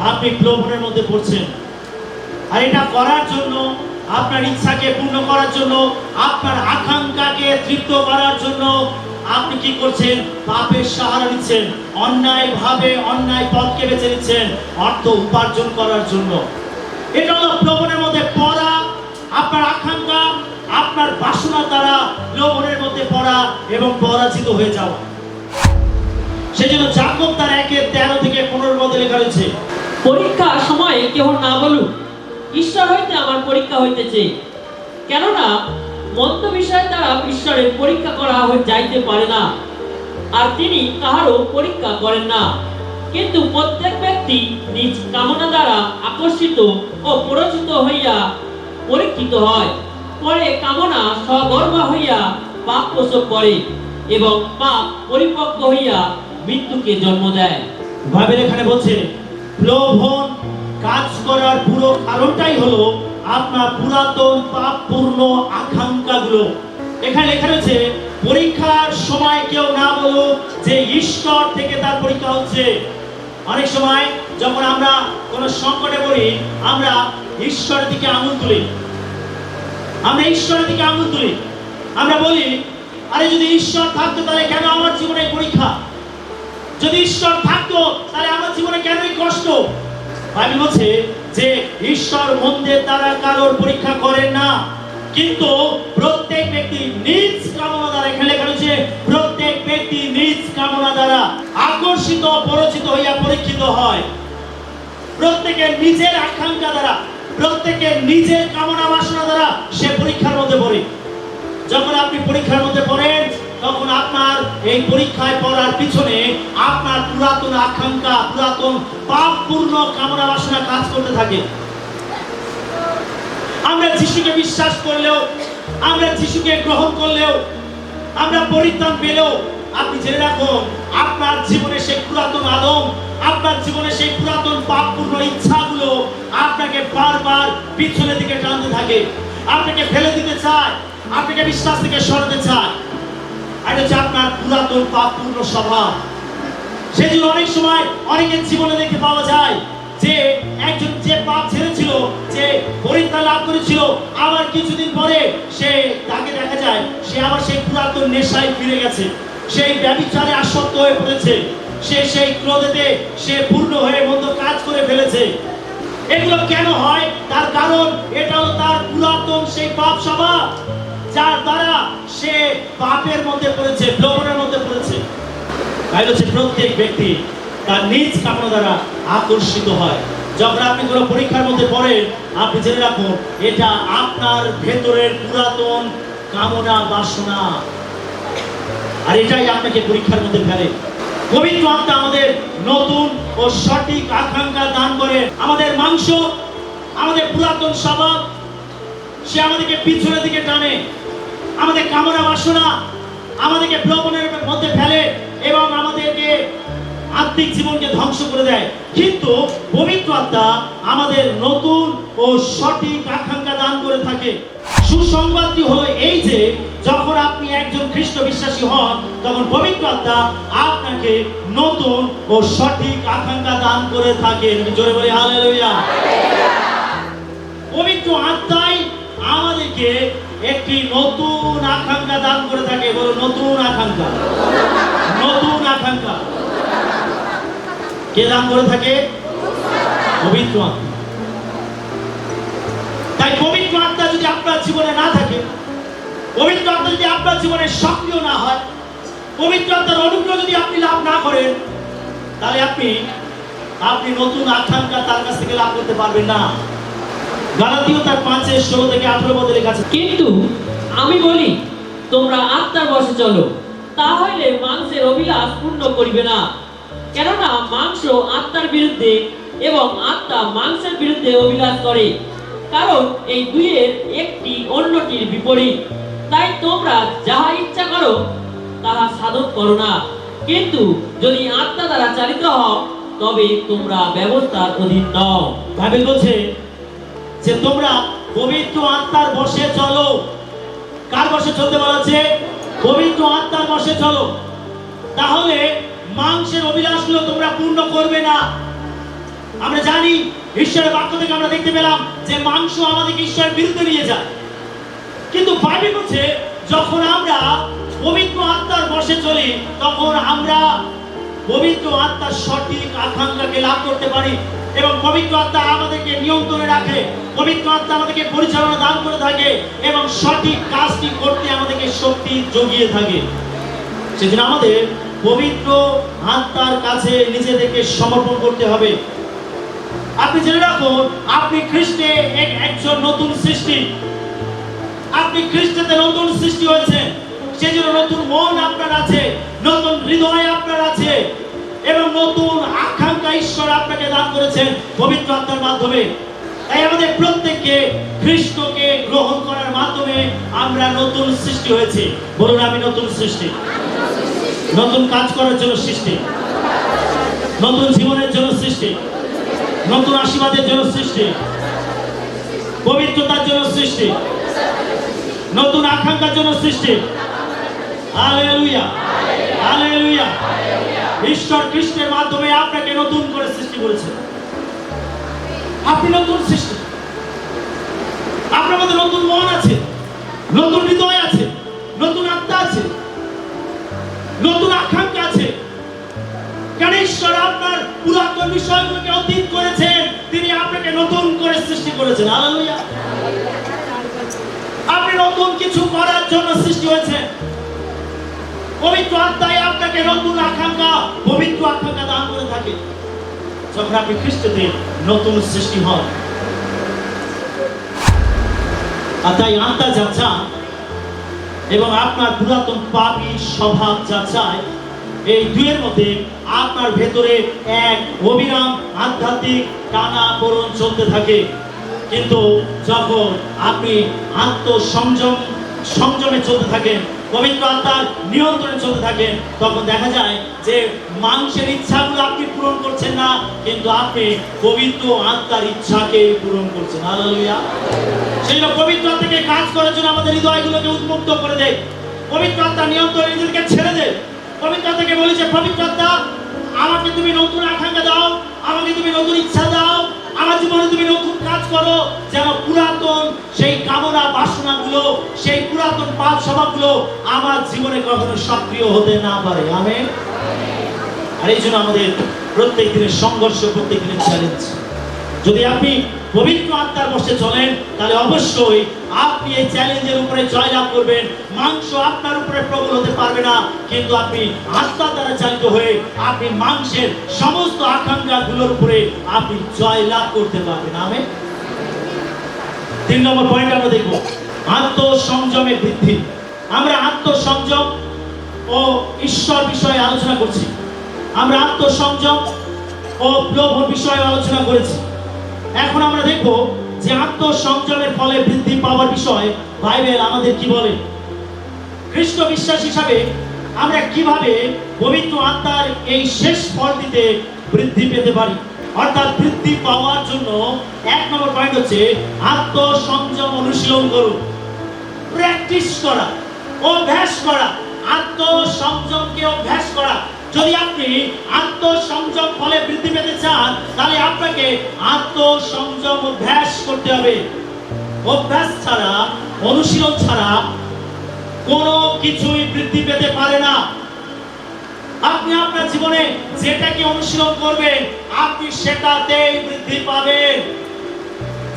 আপনি প্রলোভনের মধ্যে পড়ছেন। আর এটা করার জন্য, আপনার ইচ্ছাকে পূর্ণ করার জন্য, আপনার আকাঙ্ক্ষাকে তৃপ্ত করার জন্য আপনি কি করছেন? পাপের সাহারা নিচ্ছেন, অন্যায় ভাবে অন্যায় পথকে বেছে নিচ্ছেন অর্থ উপার্জন করার জন্য। এটা হলো প্রলোভনের মধ্যে পড়া। আপনার আকাঙ্ক্ষা, আপনার বাসনা দ্বারা প্রলোভনের মধ্যে পড়া এবং পরাজিত হয়ে যাওয়া। সেজন্য যাকব তার 1:13 থেকে 15 মধ্যে লেখা রয়েছে, পরীক্ষা সময়ে কেহ না বলুক, ঈশ্বর হইতে আমার পরীক্ষা হইতেছে। কেননা মন্দ বিষয় দ্বারা ঈশ্বরের পরীক্ষা করা যাইতে পারে না, আর তিনি কাহারও পরীক্ষা করেন না। কিন্তু প্রত্যেক ব্যক্তি নিজ কামনা দ্বারা আকর্ষিত ও প্ররোচিত হইয়া পরীক্ষিত হয়। পরে কামনা সগর্বা হইয়া পাপ প্রসব করে, এবং পাপ পরিপক্ব হইয়া মৃত্যুকে জন্ম দেয়। বাইবেল এখানে বলছে প্রলোভন কাজ করার পুরো কারণটাই হলো আপনার পুরাতন পাপপূর্ণ আকাঙ্ক্ষাগুলো। এখানে লেখা রয়েছে পরীক্ষার সময় কেউ না বলো যে ঈশ্বর থেকে তার পরীক্ষা হচ্ছে। অনেক সময় যখন আমরা কোন সংকটে পড়ি, আমরা ঈশ্বরের দিকে আঙুল তুলি। আমরা বলি আরে যদি ঈশ্বর থাকতো তাহলে কেন আমার জীবনে পরীক্ষা? যদি ঈশ্বর থাকতো তাহলে আমার জীবনে কেন এই কষ্ট? বাইবেল বলছে যে ঈশ্বর মন্দের দ্বারা কারোর পরীক্ষা করেন না, কিন্তু প্রত্যেক ব্যক্তি নিজ কামনা দ্বারা, এখানে লেখা রয়েছে প্রত্যেক ব্যক্তি নিজ কামনা দ্বারা আকর্ষিত পরিচিত হইয়া পরীক্ষিত হয়। প্রত্যেকের নিজের আকাঙ্ক্ষা দ্বারা, প্রত্যেকের নিজের কামনা বাসনা দ্বারা সে পরীক্ষার মধ্যে পড়ে। যখন আপনি পরীক্ষার মধ্যে পড়েন তখন আপনার এই পরীক্ষায় পড়ার পিছনে আপনার পুরাতন আকাঙ্ক্ষা, পুরাতন পাপপূর্ণ কামনা বাসনা কাজ করতে থাকে। আমরা যিশুকে বিশ্বাস করলেও, আমরা যিশুকে গ্রহণ করলেও, আমরা পরিত্রাণ পেলেও আপনি জেনে রাখুন আপনার জীবনে সেই পুরাতন আদম, আপনার জীবনে সেই পুরাতন পাপপূর্ণ ইচ্ছাগুলো আপনাকে বারবার পিছনের দিকে টানতে থাকে, আপনাকে ফেলে দিতে চায়, আপনাকে বিশ্বাস থেকে সরাতে চায়। এটা হচ্ছে আপনার পুরাতন পাপপূর্ণ স্বভাব। সেজন্য অনেক সময় অনেকের জীবনে দেখতে পাওয়া যায় যে একজন যে পাপ ছেড়েছিল, যে পরিত্রাণ লাভ করেছিল, আবার কিছুদিন পরে তাকে দেখা যায় সে আবার সেই পুরাতন নেশায় ফিরে গেছে, সেই ব্যভিচারে আসক্ত হয়ে পড়েছে, সেই ক্রোধেতে সে পূর্ণ হয়ে মন্দ কাজ করে ফেলেছে। এগুলো কেন হয়? তার কারণ এটা হলো তার পুরাতন সেই পাপ স্বভাব, যার দ্বারা সে পাপের মধ্যে পড়েছে, প্রলোভনের মধ্যে পড়েছে। তাই হচ্ছে প্রত্যেক ব্যক্তি তার নিজ কামনা দ্বারা আকর্ষিত হয়। যখন আপনি কোনো পরীক্ষার মধ্যে পড়েন, আপনি জেনে রাখুন এটা আপনার ভেতরের পুরাতন কামনা বাসনা। আর এটাই আপনাকে পরীক্ষার মধ্যে ফেলে। পবিত্র আত্মা আমাদের নতুন ও সঠিক আকাঙ্ক্ষা দান করে। আমাদের মাংস, আমাদের পুরাতন স্বভাব, সে আমাদেরকে পিছনের দিকে টানে, আমাদের কামনা বাসনা আমাদেরকে প্রলোভনের মধ্যে ফেলে এবং আমাদেরকে আত্মিক জীবনকে ধ্বংস করে দেয়। কিন্তু পবিত্র আত্মা আমাদের নতুন ও সঠিক আকাঙ্ক্ষা দান করে থাকে। সুসংবাদটি হলো এই যে যখন আপনি একজন খ্রিস্ট বিশ্বাসী হন, তখন পবিত্র আত্মা আপনাকে নতুন ও সঠিক আকাঙ্ক্ষা দান করে থাকে। জোরে বলি হালেলুয়া। পবিত্র আত্মাই আমাদেরকে একটি নতুন আকাঙ্ক্ষা দান করে থাকে। বলো নতুন আকাঙ্ক্ষা, নতুন আকাঙ্ক্ষা কে দান করে থাকে? পবিত্র আত্মা। তাই পবিত্র আত্মা যদি আপনার জীবনে না থাকে, পবিত্র আত্মা যদি আপনার জীবনে সক্রিয় না হয়, পবিত্র আত্মার অনুগ্রহ যদি আপনি লাভ না করেন, তাহলে আপনি নতুন আকাঙ্ক্ষা তার কাছ থেকে লাভ করতে পারবেন না। গালাতীয় তার 5:16 থেকে 18 পদে লেখা আছে, কিন্তু আমি বলি, তোমরা আত্মার বশে চলো, তাহলে মাংসের অভিলাষ পূর্ণ করিবে না। কেননা মাংস আত্মার বিরুদ্ধে এবং আত্মা মাংসের বিরুদ্ধে অভিলাষ করে, কারণ এই দুইয়ের একটি অন্যটির বিপরীত। তাই তোমরা যাহা ইচ্ছা করো তাহা সাধন করো না, কিন্তু যদি আত্মা দ্বারা চালিত হও তবে তোমরা ব্যবস্থার অধীন নও। বাইবেল বলছে যে তোমরা পবিত্র আত্মার বশে চলো। কার বশে চলতে বলা আছে? পবিত্র আত্মার বশে চলো, তাহলে মাংসের অভিলাষগুলো তোমরা পূর্ণ করবে না। আমরা জানি, ঈশ্বরের বাক্য থেকে আমরা দেখতে পেলাম যে মাংস আমাদেরকে ঈশ্বরের বিরুদ্ধে নিয়ে যায়। কিন্তু বাইবেল বলছে যখন আমরা পবিত্র আত্মার বশে চলি, তখন আমরা পবিত্র আত্মার সঠিক আকাঙ্ক্ষাকে লাভ করতে পারি এবং পবিত্র আত্মা আমাদেরকে নিয়ন্ত্রণে রাখে। পবিত্র আত্মা আমাদেরকে পরিচালনা দান করে থাকে এবং সঠিক কাজটি করতে আমাদেরকে শক্তি জুগিয়ে থাকে। সেজন্য আমাদের পবিত্র আত্মার কাছে নিজেদেরকে সমর্পণ করতে হবে। আপনি জেনে রাখুন, আপনি খ্রিস্টে একজন নতুন সৃষ্টি। আপনি খ্রিস্টতে নতুন সৃষ্টি হয়েছে, সেজন্য নতুন মন আপনার আছে, নতুন হৃদয় আপনার আছে এবং নতুন আকাঙ্ক্ষা ঈশ্বর আপনাকে দান করেছেন পবিত্র আত্মার মাধ্যমে। তাই আমাদের প্রত্যেককে খ্রিস্টকে গ্রহণ করার মাধ্যমে আমরা নতুন সৃষ্টি হয়েছি। বলুন, আমি নতুন সৃষ্টি। নতুন কাজ করার জন্য সৃষ্টি, নতুন জীবনের জন্য সৃষ্টি, নতুন আশীর্বাদের জন্য সৃষ্টি, পবিত্রতার জন্য সৃষ্টি, নতুন আকাঙ্ক্ষার জন্য সৃষ্টি। Hallelujah, hallelujah. ঈশ্বর খ্রিস্টের মাধ্যমে আপনাকে নতুন করে সৃষ্টি করেছেন। আপনি নতুন সৃষ্টি। আপনার মধ্যে নতুন মন আছে, নতুন হৃদয় আছে, নতুন আত্মা আছে, নতুন আকাঙ্ক্ষা আছে। কারণ ঈশ্বর আপনার পুরাতন বিষয়গুলোকে অতীত করেছেন, তিনি আপনাকে নতুন করে সৃষ্টি করেছেন। হালেলুয়া। আপনি নতুন কিছু করার জন্য সৃষ্টি হয়েছে। পবিত্র আত্মাই আপনাকে নতুন আকাঙ্ক্ষা, পবিত্র আকাঙ্ক্ষা দান করে থাকে যখন আপনি খ্রিস্টতে নতুন সৃষ্টি হন। আর তাই আত্মা যা চান এবং আপনার পুরাতন পাপী স্বভাব যা চায়, এই দুয়ের মধ্যে আপনার ভেতরে এক অবিরাম আধ্যাত্মিক টানাপোড়েন চলতে থাকে। কিন্তু যখন আপনি সংযমে চলতে থাকেন, পবিত্র আত্মার নিয়ন্ত্রণে চলতে থাকেন, তখন দেখা যায় যে মাংসের ইচ্ছাগুলো আপনি পূরণ করছেন না, কিন্তু আপনি পবিত্র আত্মার ইচ্ছাকে পূরণ করছেন। হালেলুয়া। সেই জন্য পবিত্র আত্মাকে কাজ করার জন্য আমাদের হৃদয়গুলোকে উন্মুক্ত করে দেয়। পবিত্র আত্মার নিয়ন্ত্রণে নিজেদেরকে ছেড়ে দেয়। পবিত্র আত্মাকে বলি যে পবিত্র আত্মা, আমাকে তুমি নতুন আকাঙ্ক্ষা দাও, আমাকে তুমি নতুন ইচ্ছা দাও, আমার জীবনে তুমি নতুন কাজ করো, যেন পুরাতন সেই কামনা বাসনাগুলো, সেই পুরাতন পাপ স্বভাবগুলো আমার জীবনে কখনো সক্রিয় হতে না পারে। আমেন। আর এই জন্য আমাদের প্রত্যেক দিনের সংঘর্ষ, প্রত্যেক দিনের চ্যালেঞ্জ। যদি আপনি পবিত্র আত্মার বশে চলেন, তাহলে অবশ্যই আপনি এই চ্যালেঞ্জের উপরে জয়লাভ করবেন। মাংস আপনার উপরে প্রবল হতে পারবে না, কিন্তু আপনি আত্মার দ্বারা চালিত হয়ে আপনি মাংসের সমস্ত আকাঙ্ক্ষাগুলোর উপরে আপনি জয়লাভ করতে পারবেন। আমেন। 3 নম্বর পয়েন্ট আমরা দেখব, আত্মসংযমে বৃদ্ধি। আমরা আত্মসংযম ও ঈশ্বর বিষয়ে আলোচনা করছি। আমরা আত্মসংযম ও লোভ বিষয়ে আলোচনা করেছি। এখন আমরা দেখব যে আত্মসংযমের ফলে বৃদ্ধি পাওয়ার বিষয়ে বাইবেল আমাদের কি বলে। খ্রিস্ট বিশ্বাস হিসাবে আমরা কিভাবে পবিত্র আত্মার এই শেষ ফলটিতে বৃদ্ধি পেতে পারি। অর্থাৎ বৃদ্ধি পাওয়ার জন্য 1 নম্বর পয়েন্ট হচ্ছে আত্মসংযম অনুশীলন করুন। প্র্যাকটিস করা, অভ্যাস করা, আত্মসংযমকে অভ্যাস করা। যদি আপনি আত্মসংযম ফলে বৃদ্ধি পেতে চান, তাহলে আপনাকে আত্মসংযম অভ্যাস করতে হবে। অভ্যাস ছাড়া, অনুশীলন ছাড়া কোনো কিছুই বৃদ্ধি পেতে পারে না। আপনি আপনার জীবনে যেটাকে অনুশীলন করবেন, আপনি সেটাতেই বৃদ্ধি পাবেন।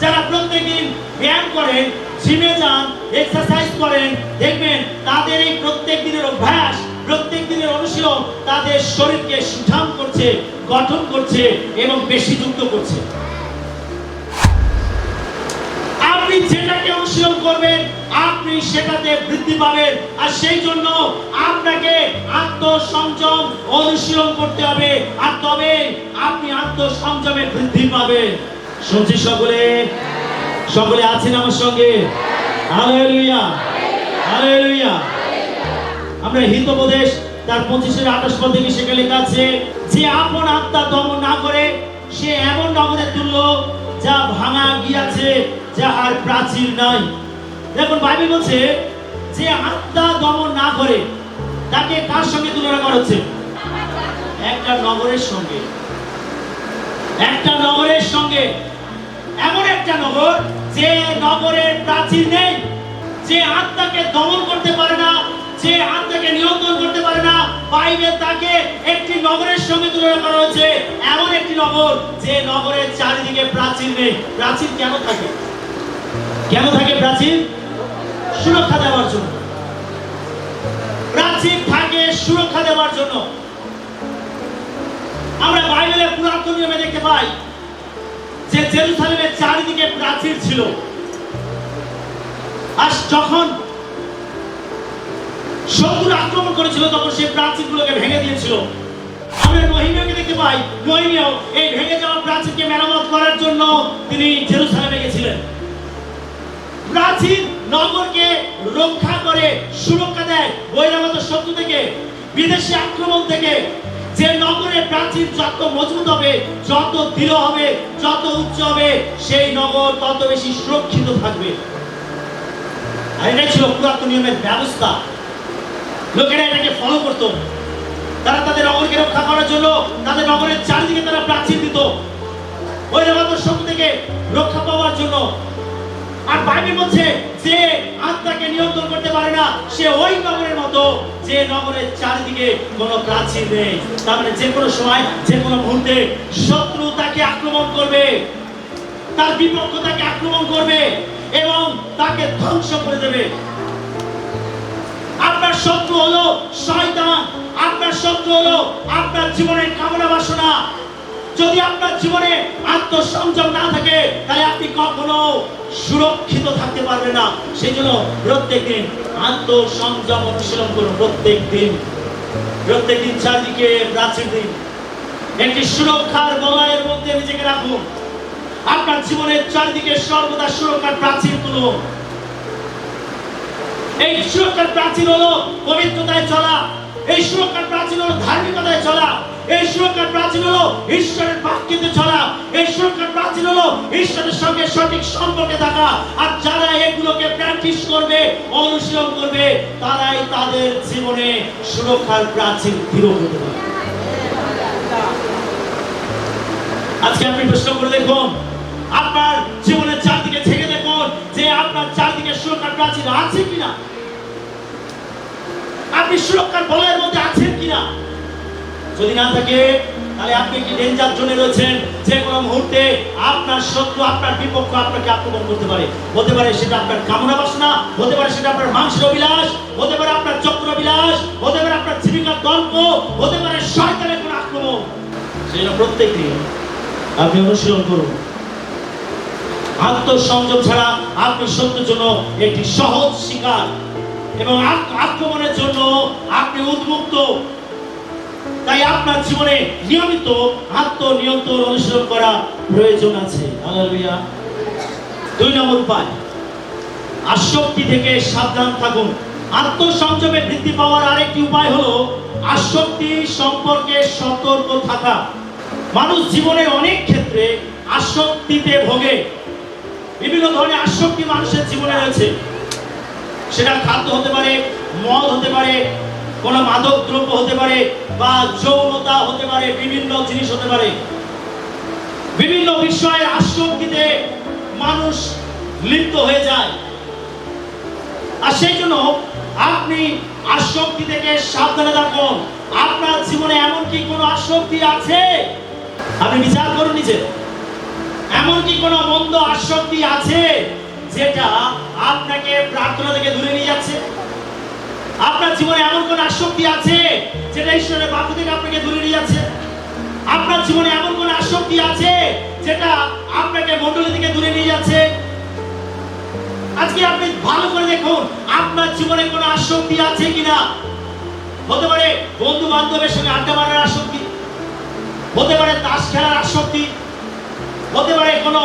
যারা প্রত্যেকদিন ব্যায়াম করেন, জিমে যান, এক্সারসাইজ করেন, দেখবেন তাদের এই প্রত্যেক দিনের অভ্যাস, প্রত্যেক দিনের অনুশীলন তাদের শরীরকে সুঠাম করছে, গঠন করছে এবং পেশিযুক্ত করছে। আপনি যেটাকে অনুশীলন করবেন, আপনি সেটাতে বৃদ্ধি পাবেন। আর সেই জন্য আপনাকে আত্মসংযম অনুশীলন করতে হবে, আর তবে আপনি আত্মসংযমে বৃদ্ধি পাবেন। শুনছি সকলে? সকলে আছেন আমার সঙ্গে? Hallelujah, hallelujah. আমরা হিতোপদেশ তার 25-28 পদ থেকে সেখানে লেখা আছে, যে আপন আত্মা দমন না করে সে এমন নগরে তুল্য যা ভাঙা গিয়াছে, যাহার প্রাচীর নাই। দেখুন বাইবেল বলছে যে আত্মা দমন না করে, তাকে কার সঙ্গে তুলনা করা হচ্ছে? একটা নগরের সঙ্গে। একটা নগরের সঙ্গে, এমন একটা নগর যে নগরের প্রাচীর নেই, যে আত্মাকে দমন করতে পারে না, যে আত্মাকে নিয়ন্ত্রণ করতে পারে না। বাইবেল তাকে একটি নগরের সঙ্গে তুলনা করা হয়েছে, এমন একটি নগর যে নগরের চারিদিকে প্রাচীর নেই। প্রাচীর কেন থাকে? কেন থাকে প্রাচীর? সুরক্ষা দেওয়ার জন্য। প্রাচীর থাকে সুরক্ষা দেওয়ার জন্য। আমরা বাইবেলের পুরাতন নিয়মে দেখতে পাই যে জেরুসালেমের চারিদিকে প্রাচীর ছিল। আর যখন শত্রু আক্রমণ করেছিল, তখন সেই প্রাচীরগুলোকে ভেঙে দিয়েছিল। আমরা নহিমিয়াকে দেখতে পাই, নহিমিয়াও এই ভেঙে যাওয়া প্রাচীরকে মেরামত করার জন্য তিনি জেরুসালেমে গেছিলেন। প্রাচীর নগরকে রক্ষা করে, সুরক্ষা দেয় বহিরাগত শত্রু থেকে, বিদেশি আক্রমণ থেকে। যে নগরের প্রাচীর যত মজবুত হবে, যত দৃঢ় হবে, যত উচ্চ হবে, সেই নগর তত বেশি সুরক্ষিত থাকবে। আর এটাই ছিল পুরাতন নিয়মের ব্যবস্থা। লোকেরা এটাকে ফলো করত। তারা তাদের নগরকে রক্ষা করার জন্য তাদের নগরের চারিদিকে তারা প্রাচীর দিত, বহিরাগত শত্রু থেকে রক্ষা পাওয়ার জন্য। আর বাইবেল বলছে যে আত্মাকে নিয়ন্ত্রণ করতে পারে না, সে ওই নগরের মতো যে নগরের চারিদিকে কোনো প্রাচীর নেই। তার মানে যে কোনো সময়, যে কোনো মুহূর্তে শত্রু তাকে আক্রমণ করবে, তার বিপক্ষ তাকে আক্রমণ করবে এবং তাকে ধ্বংস করে দেবে। আপনার শত্রু হলো শয়তান, আপনার শত্রু হলো আপনার জীবনের কামনা বাসনা। যদি আপনার জীবনে আত্মসংযম না থাকে, তাহলে আপনি কখনো সুরক্ষিত থাকতে পারবেন না। সেই জন্য প্রত্যেকদিন আত্মসংযম অনুশীলন করুন। প্রত্যেকদিন চারদিকে প্রাচীর দিন, একটি সুরক্ষার বলয়ের মধ্যে নিজেকে রাখুন। আপনার জীবনের চারদিকে সর্বদা সুরক্ষার প্রাচীর তুলুন। এই সুরক্ষার প্রাচীর হলো পবিত্রতায় চলা, এই সুরক্ষার প্রাচীর হলো ধার্মিকতায় চলা, এই সুরক্ষার প্রাচীর হলো ঈশ্বরের বাক্যে চলা, এই সুরক্ষার প্রাচীর হলো ঈশ্বরের সঙ্গে সঠিক সম্পর্কে থাকা। আর যারা এগুলোকে প্র্যাকটিস করবে, অনুশীলন করবে, তারাই তাদের জীবনে সুরক্ষার প্রাচীর দৃঢ় করতে পারবে। আজকে আপনি প্রশ্ন করে দেখুন, আপনার জীবনের চারদিকে থেকে দেখুন যে আপনার চারদিকে সুরক্ষার প্রাচীর আছে কিনা। আপনি সুরক্ষার বলয়ের মধ্যে আছেন কিনা। যদি না থাকে, তাহলে আপনি কি ডেঞ্জার জোনে রয়েছেন। যে কোনো মুহূর্তে আপনার শত্রু, আপনার বিপক্ষ আপনাকে আক্রমণ করতে পারে। হতে পারে সেটা আপনার কামনা বাসনা, হতে পারে সেটা আপনার মাংসের অভিলাষ, হতে পারে আপনার চক্র বিলাস, হতে পারে আপনার জীবিকার দল্প, হতে পারে শয়তানের কোনো আক্রমণ। সেই জন্য প্রত্যেকদিন আপনি অনুশীলন করুন। আত্মসংযম ছাড়া আপনি শত্রুর জন্য একটি সহজ শিকার এবং আক্রমণের জন্য আপনি উন্মুক্ত। তাই আপনার জীবনে নিয়মিত আত্মনিয়ন্ত্রণ অনুসরণ করা প্রয়োজন আছে। হালেলুয়া। 2 নম্বর উপায়, আসক্তি থেকে সাবধান থাকুন। আত্মসংযমে বৃদ্ধি পাওয়ার আরেকটি উপায় হলো আসক্তি সম্পর্কে সতর্ক থাকা। মানুষ জীবনের অনেক ক্ষেত্রে আসক্তিতে ভোগে। বিভিন্ন ধরনের আসক্তি মানুষের জীবনে রয়েছে। সেটা খাদ্য হতে পারে, মদ হতে পারে, কোনো মাদক দ্রব্য হতে পারে, বা যৌনতা হতে পারে, বিভিন্ন জিনিস হতে পারে। বিভিন্ন বিষয়ের আসক্তিতে মানুষ লিপ্ত হয়ে যায়। আর সেই জন্য আপনি আসক্তি থেকে সাবধানে থাকুন। আপনার জীবনে এমন কি কোনো আসক্তি আছে? আপনি বিচার করুন নিজে। এমন কি কোনো মন্দ আসক্তি আছে যেটা আপনাকে প্রার্থনা থেকে দূরে নিয়ে যাচ্ছে? আপনার জীবনে এমন কোন আসক্তি আছে যেটা ঈশ্বরের বাক্য থেকে আপনাকে দূরে নিয়ে যাচ্ছে? আপনার জীবনে এমন কোন আসক্তি আছে যেটা আপনাকে মণ্ডলী থেকে দূরে নিয়ে যাচ্ছে? আজকে আপনি ভালো করে দেখুন আপনার জীবনে কোনো আসক্তি আছে কিনা। হতে পারে বন্ধু বান্ধবের সঙ্গে আড্ডা মারার আসক্তি, হতে পারে তাস খেলার আসক্তি, হতে পারে কোনো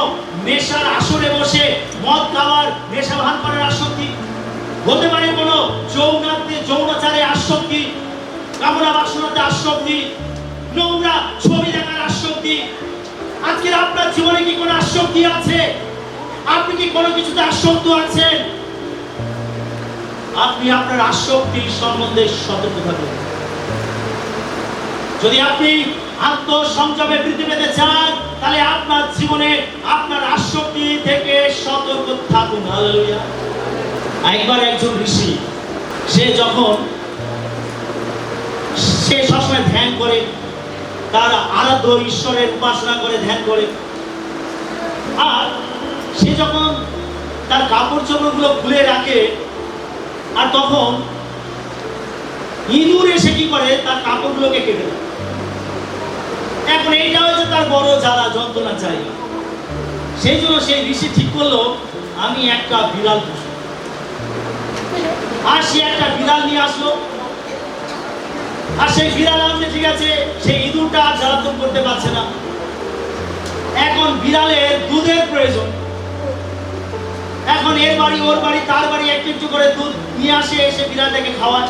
নেশার আসরে বসে মদ খাওয়ার, নেশা ভান করার আসক্তি, হতে পারে কোনো যৌনাচারে আসক্তি, কামনা বাসনাতে আসক্তি, নোংরা ছবি দেখার আসক্তি। আজকে আপনার জীবনে কি কোনো আসক্তি আছে? আপনি কি কোনো কিছুতে আসক্ত আছেন? আপনি আপনার আসক্তি সম্বন্ধে সতর্ক থাকুন। যদি আপনি আত্মসংযমে বৃদ্ধি পেতে চান তাহলে আপনার জীবনে আপনার আসক্তি থেকে সতর্ক থাকুন। হালেলুয়া। একবার একজন ঋষি, সে সবসময় ধ্যান করে, তার আরাধ্য ঈশ্বরের উপাসনা করে, ধ্যান করে। আর সে যখন তার কাপড় চোপড়গুলো খুলে রাখে, আর তখন ইঁদুর এসে কি করে, তার কাপড়গুলোকে কেটে দেয়। এখন এইটা হচ্ছে তার বড় জ্বালা, যন্ত্রণা চাই। সেই জন্য সেই ঋষি ঠিক করলো, আমি একটা বিড়াল পুষব। আর সে একটা বিড়াল নিয়ে আসলো। আর সেই বিড়াল আনতে, ঠিক আছে, সেই ইঁদুরটা আর জ্বালাতন করতে পারছে না। এখন বিড়ালের দুধের প্রয়োজন। এখন এর বাড়ি ওর বাড়ি তার বাড়ি একটু একটু করে দুধ নিয়ে আসে, এসে বিড়ালটাকে খাওয়ায়।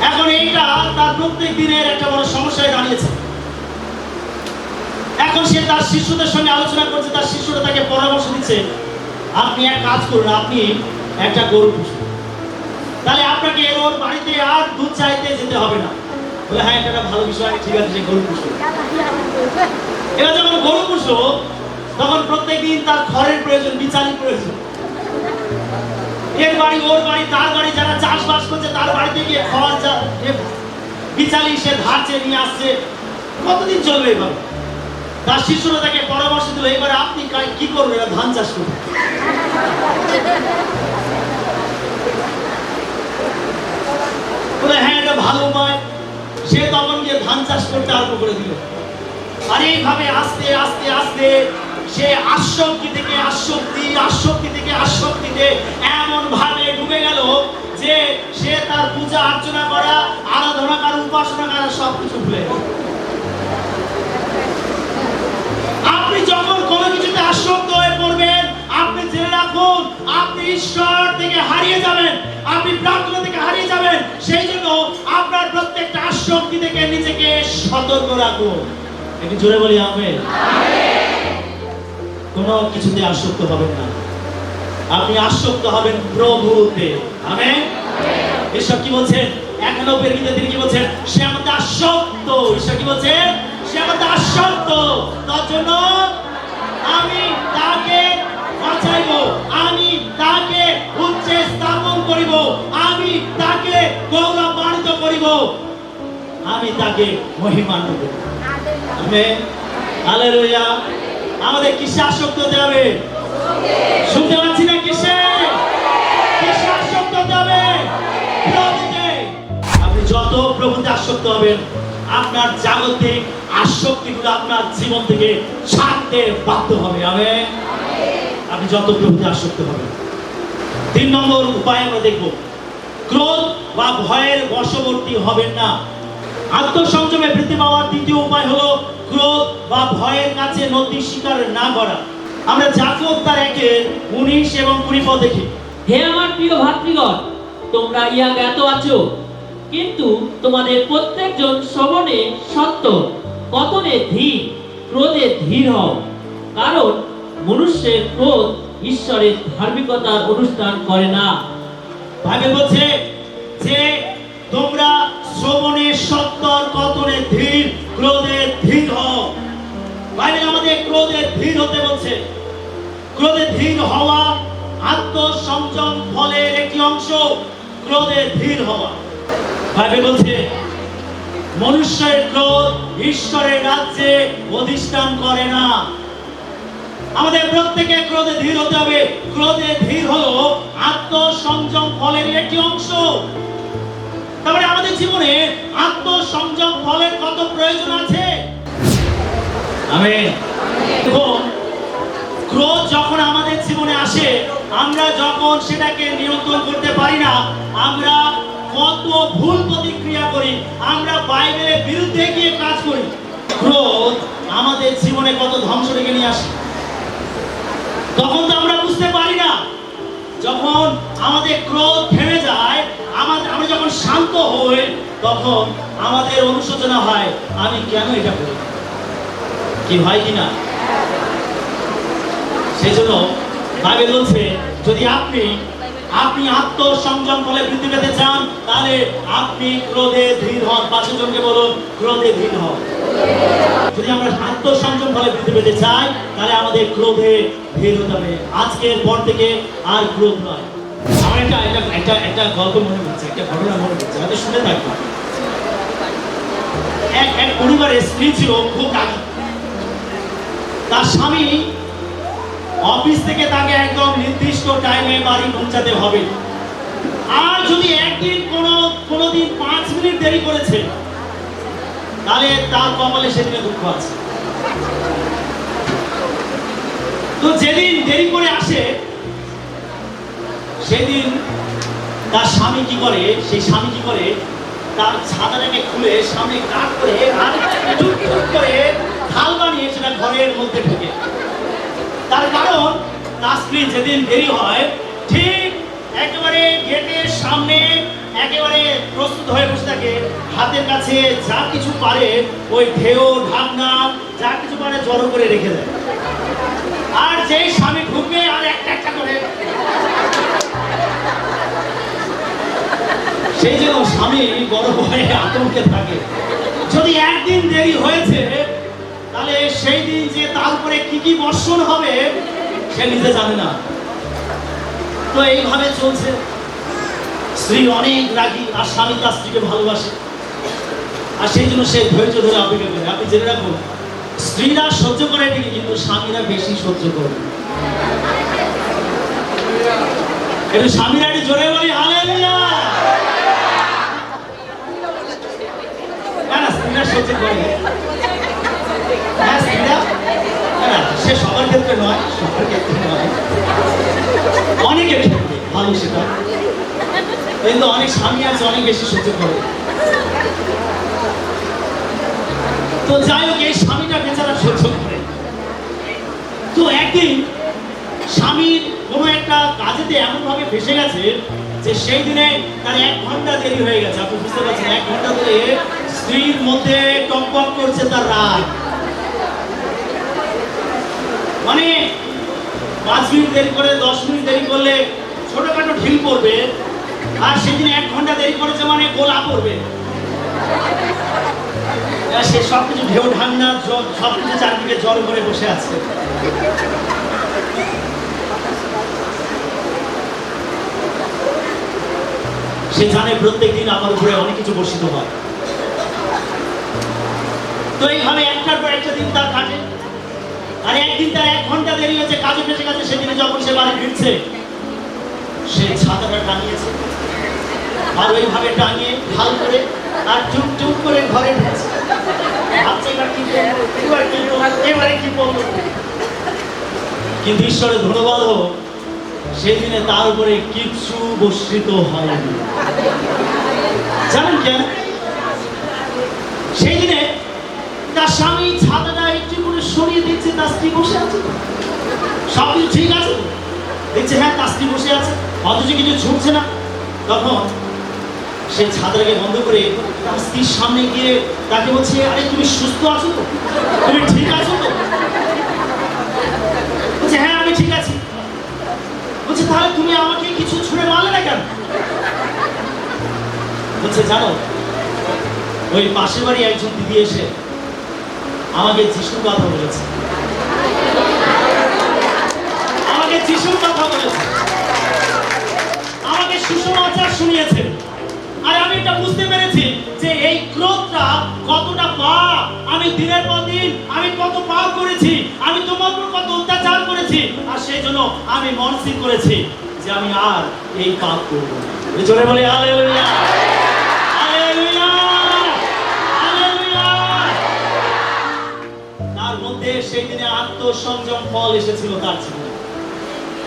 এখন এইটা তার প্রত্যেক দিনের একটা বড় সমস্যায় দাঁড়িয়েছে। এখন সে তার শিষ্যদের সঙ্গে আলোচনা করছে, তার শিষ্যরা তাকে পরামর্শ দিচ্ছে, আপনি এক কাজ করুন, আপনি একটা গরু পুষুন, তাহলে আপনাকে ওর বাড়িতে আর দুধ চাইতে যেতে হবে না। বলে হ্যাঁ, এটা ভালো বিষয়, ঠিক আছে, সে গরু পুষুন। এবার যখন গরু পুষো, তখন প্রত্যেকদিন তার খড়ের প্রয়োজন, বিচালির প্রয়োজন। এর বাড়ি ওর বাড়ি তার বাড়ি, যারা চাষবাস করছে তার বাড়িতে গিয়ে খড় বিচালি সে ধার চেয়ে নিয়ে আসছে। কতদিন চলবে এভাবে? তার শিষ্যরা তাকে পরামর্শ দিল, এবারে আপনি কি করবেন? ধান চাষ করবেন। বলে হ্যাঁ, এটা ভালো উপায়। সে তখন গিয়ে ধান চাষ করতে আরম্ভ করে দিল। আর এইভাবে আস্তে আস্তে আস্তে সে আসক্তি থেকে আসক্তিতে এমন ভাবে ডুবে গেল যে সে তার পূজা অর্চনা করা, আরাধনা করা, উপাসনা করা সবকিছু ভুলে গেল। আপনি যখন কোনো কিছুতে আসক্ত হয়ে পড়বেন, আপনি জেনে রাখুন আপনি ঈশ্বর থেকে হারিয়ে যাবেন, আপনি প্রার্থনা থেকে হারিয়ে যাবেন। সেই জন্য আপনার প্রত্যেকটা আসক্তি থেকে নিজেকে সতর্ক রাখুন। একটু জোরে বলি আমেন। কোনো কিছুতে আসক্ত হবেন না, আপনি আসক্ত হবেন প্রভুতে। আমেন। ঈশ্বর কি বলছেন? 91 গীতে তিনি কি বলছেন? সে আমাদের আসক্ত। ঈশ্বর কি বলছেন? সে আমাদের আসক্ত, তার জন্য আমি তাকে বাঁচাইব, আমি তাকে উচ্চে স্থাপন করিব, আমি তাকে গৌরবান্বিত করিব, আমি তাকে মহিমান্বিত করব। আমেন। হালেলুয়া। আমাদের কিসে আসক্ত হতে হবে? শুনতে পাচ্ছি না, কিসে আসক্ত হতে হবে? প্রভুতে। আপনি যত প্রভুতে আসক্ত হবেন, আপনার জাগতিক আসক্তিগুলো আপনার জীবন থেকে ছাড়তে বাধ্য হবে। আমেন। আপনি যত প্রভুতে আসক্ত হবেন। 3 নম্বর উপায় আমরা দেখব, ক্রোধ বা ভয়ের বশবর্তী হবেন না। আত্মসংযমে বৃদ্ধি পাওয়ার দ্বিতীয় উপায় হলো ক্রোধ বা ভয়ের কাছে নতি স্বীকার না করা। আমরা যাকব তার 1:19 এবং 20 পদ দেখি। হে আমার প্রিয় ভাতৃগণ, তোমরা ইহা জ্ঞাত আছো, কিন্তু তোমাদের প্রত্যেকজন শ্রবণে সত্য, কথনে ধীর, ক্রোধে ধীর হও। কারণ মনুষ্যের ক্রোধ ঈশ্বরের ধার্মিকতার অনুষ্ঠান করে না। বাইবেল বলছে যে তোমরা শ্রবণে সত্তর, কথনে ধীর, ক্রোধে ধীর হও। বাইবেল আমাদের ক্রোধে ধীর হতে বলছে। ক্রোধে ধীর হওয়া আত্মসংযম ফলের একটি অংশ। ক্রোধে ধীর হওয়া, বাইবেল বলছে মনুষ্যের ক্রোধ ঈশ্বরের রাজ্যে অধিষ্ঠান করে না। আমাদের প্রত্যেকে ক্রোধে ধীর হতে হবে। ক্রোধে ধীর হলো আত্মসংযম ফলের একটি অংশ। তারপরে আমাদের জীবনে আত্মসংযম ফলের কত প্রয়োজন আছে। আমেন। দেখুন, ক্রোধ যখন আমাদের জীবনে আসে, আমরা যখন সেটাকে নিয়ন্ত্রণ করতে পারি না, আমরা কত ভুল প্রতিক্রিয়া করি, আমরা বাইবেলের বিরুদ্ধে গিয়ে কাজ করি। ক্রোধ আমাদের জীবনে কত ধ্বংস ডেকে নিয়ে আসে, তখন তো আমরা বুঝতে পারি না। যখন আমাদের ক্রোধ থেমে যায়, আমরা যখন শান্ত হই, তখন আমাদের অনুশোচনা হয়, আমি কেন এটা করি, কি হয় কিনা। সেই জন্য বাইবেল বলছে যদি আপনি আত্মসংযম ফলে বৃদ্ধি পেতে চান, তাহলে আপনি ক্রোধে ধীর হন। 5 জনকে বলুন, ক্রোধে ধীর হন। যদি আমরা আত্মসংযম ফলে বৃদ্ধি পেতে চাই, তাহলে আমাদের ক্রোধে ধীর হতে হবে। আজকের পর থেকে আর ক্রোধ নয়। আমার একটা গল্প মনে হচ্ছে, একটা ঘটনা মনে হচ্ছে, হয়তো শুনে থাকবো। এক পরিবারের স্ত্রী ছিল খুব রাগী। তার স্বামী অফিস থেকে তাকে একদম নির্দিষ্ট টাইমে বাড়ি পৌঁছাতে হবে। আর যদি একদিন কোনোদিন 5 মিনিট দেরি করেছে, তাহলে তার কপালে সেদিনে দুঃখ আছে। তো যেদিন দেরি করে আসে, সেদিন তার স্বামী কি করে, তার ছাতাটাকে খুলে সামনে কাট করে আর টুকটুক করে থাল বানিয়ে সেটা ঘরের মধ্যে ঢুকে। তার কারণ তার স্ত্রী যেদিন দেরি হয়, ঠিক একেবারে গেটের সামনে একেবারে প্রস্তুত হয়ে বসে থাকে। হাতের কাছে যা কিছু পারে, ওই ঢেউ, ঢাকনা যা কিছু পারে জড়ো করে রেখে দেয়। আর যেই স্বামী ঢুকবে, আর একটা করে, সেই জন্য স্বামী বড় ভয়ে আতঙ্কে থাকে। যদি একদিন দেরি হয়েছে, তাহলে সেই দিন যে তার উপরে কি বর্ষণ হবে সে নিজে জানে না। তো এইভাবে চলছে। স্ত্রী অনেক রাগী, আর স্বামী তার স্ত্রীকে ভালোবাসে, আর সেই জন্য সে ধৈর্য ধরে অপেক্ষা করে। আপনি জেনে রাখুন, স্ত্রীরা সহ্য করে ঠিকই, কিন্তু স্বামীরা বেশি সহ্য করে। একটু স্বামীরা একটু জোরে বলি হালেলুয়া। না, স্ত্রীরা সহ্য করে। হ্যাঁ, স্ত্রীরা, না, সে সবার ক্ষেত্রে নয়, অনেকের ক্ষেত্রে ভালো সেটা, কিন্তু অনেক স্বামী আছে অনেক বেশি সহ্য করে। তো যাই হোক, এই স্বামীটা বেচারা সহ্য করে। তো একদিন স্বামীর কোনো একটা কাজেতে এমন ভাবে ফেসে গেছে যে সেই দিনে তার 1 ঘন্টা দেরি হয়ে গেছে। আপনি বুঝতে পারছেন, 1 ঘন্টা ধরে স্ত্রীর মধ্যে টকবক করছে তার রাগ। মানে 5 মিনিট দেরি করে, 10 মিনিট দেরি করলে ছোটখাটো ঢিল পড়বে, আর সেদিন 1 ঘন্টা দেরি করেছে মানে গোলা পড়বে। সে সবকিছু ঢেউ, ঢাকনা সবকিছু চারদিকে জড়ো করে বসে আছে। সে জানে প্রত্যেকদিন আমার উপরে অনেক কিছু বর্ষিত হয়। তো এইভাবে একটার পর একটা দিন তার কাটে। আর একদিন তার 1 ঘন্টা দেরি হয়েছে, কাজে ফেসে গেছে। সেদিনে যখন সে বাড়ি ফিরছে, সে ছাতাটা টানিয়েছে, আর ওইভাবে টানিয়ে ঢাল করে আর চুপ চুপ করে ঘরে ঢুকছে। এবারে কি বলবো। কিন্তু ঈশ্বরের ধন্যবাদ হোক, সেই দিনে তার উপরে কিছু বর্ষিত হয়নি। যায় না? সেই দিনে তার স্বামী ছাতাটা একটু করে সরিয়ে দিচ্ছে, তার স্ত্রী বসে আছে তো। সব কিছু ঠিক আছে তো, দেখছে হ্যাঁ তার স্ত্রী বসে আছে, অথচ কিছু ছুটছে না। তখন সে ছাতাটাকে বন্ধ করে তার স্ত্রীর সামনে গিয়ে তাকে বলছে, আরে তুমি সুস্থ আছো তো, তুমি ঠিক আছো তো? বলছে হ্যাঁ আমি ঠিক আছি। বলছে তাহলে তুমি আমাকে কিছু ছুঁড়ে মারলে না কেন? বলছে জানো, ওই পাশের বাড়ি একজন দিদি এসে আমাকে যিশুর কথা বলেছে, আমাকে যিশুর কথা বলেছে, আমাকে সুসমাচার শুনিয়েছে। আর আমি এটা বুঝতে পেরেছি যে এই ক্রোধটা কতটা পাপ, আমি দিনের পর দিন আমি কত পাপ করেছি, আমি তোমার উপর কত অত্যাচার করেছি, আর সেই জন্য আমি মনস্থির করেছি যে আমি আর এই পাপ করব না। জোরে বলে হালেলুয়া, হালেলুয়া, হালেলুয়া। তার মধ্যে সেই দিনে আত্মসংযম ফল এসেছিল তার জীবনে,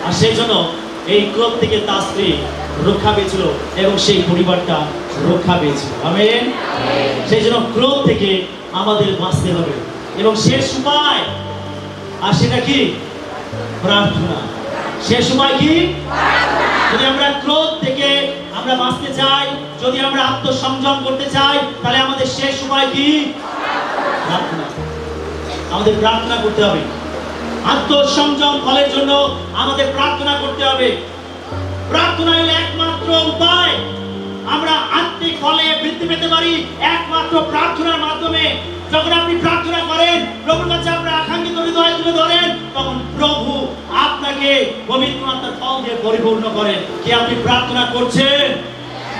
আর সেই জন্য এই ক্রোধ থেকে তার স্ত্রী রক্ষা পেয়েছিল এবং সেই পরিবারটা রক্ষা পেয়েছিল। আমেন। সেই জন্য ক্রোধ থেকে আমাদের বাঁচতে হবে এবং শেষ উপায়, আর সেটা কি? প্রার্থনা। শেষ উপায় কি? যদি আমরা ক্রোধ থেকে আমরা বাঁচতে চাই, যদি আমরা আত্মসংযম করতে চাই, তাহলে আমাদের শেষ উপায় কি? প্রার্থনা। আমাদের প্রার্থনা করতে হবে। আত্মসংযম ফলের জন্য আমাদের প্রার্থনা করতে হবে। প্রার্থনা হলো একমাত্র উপায়। আমরা আত্মিক ফলে বৃদ্ধি পেতে পারি একমাত্র প্রার্থনার মাধ্যমে। যখন আপনি প্রার্থনা করেন, প্রভুর কাছে আপনার আকাঙ্ক্ষিত হৃদয় তুলে ধরেন, তখন প্রভু আপনাকে পবিত্র আত্মার ফল দিয়ে পরিপূর্ণ করেন। কি আপনি প্রার্থনা করছেন?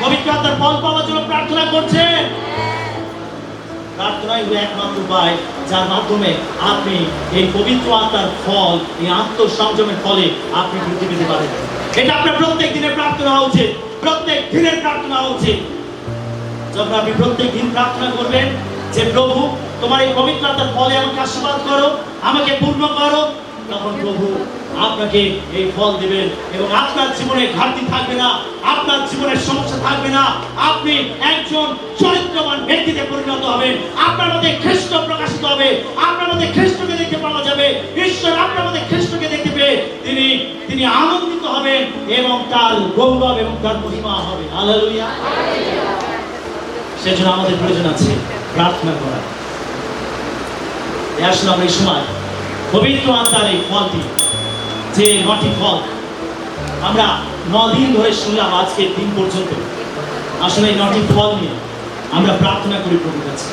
পবিত্র আত্মার ফল পাওয়ার জন্য প্রার্থনা করছেন? প্রার্থনাই হলো একমাত্র উপায় যার মাধ্যমে আপনি এই পবিত্র আত্মার ফল, এই আত্মসংযমের ফলে আপনি বৃদ্ধি পেতে পারেন। এটা আপনার প্রত্যেক দিনের প্রার্থনা হওয়া উচিত, প্রত্যেক দিনের প্রার্থনা হওয়া উচিত। যখন আপনি প্রত্যেক দিন প্রার্থনা করবেন যে প্রভু তোমার এই পবিত্র আত্মার ফলে আমাকে আশীর্বাদ করো, আমাকে পূর্ণ করো, তখন প্রভু আপনাকে এই ফল দিবেন এবং আপনার জীবনে ঘাটতি থাকবে না, আপনার জীবনের সমস্যা থাকবে না। আপনি একজন চরিত্রবান ব্যক্তিতে পরিণত হবেন, আপনার মধ্যে খ্রিস্ট প্রকাশিত হবে, আপনার মধ্যে খ্রিস্টকে দেখতে পাওয়া যাবে। ঈশ্বর আপনার মধ্যে খ্রিস্টকে দেখতে পেয়ে তিনি আনন্দিত হবেন এবং তার গৌরব এবং তার মহিমা হবে। হালেলুয়া। সেজন্য আমাদের প্রয়োজন আছে প্রার্থনা করা। আসলে আমরা এই সময় পবিত্র আত্মার এই ফলটি, যে 9টি ফল আমরা 9 দিন ধরে শুনলাম, আজকের দিন পর্যন্ত আসলে এই 9টি ফল নিয়ে আমরা প্রার্থনা করি প্রভুর কাছে।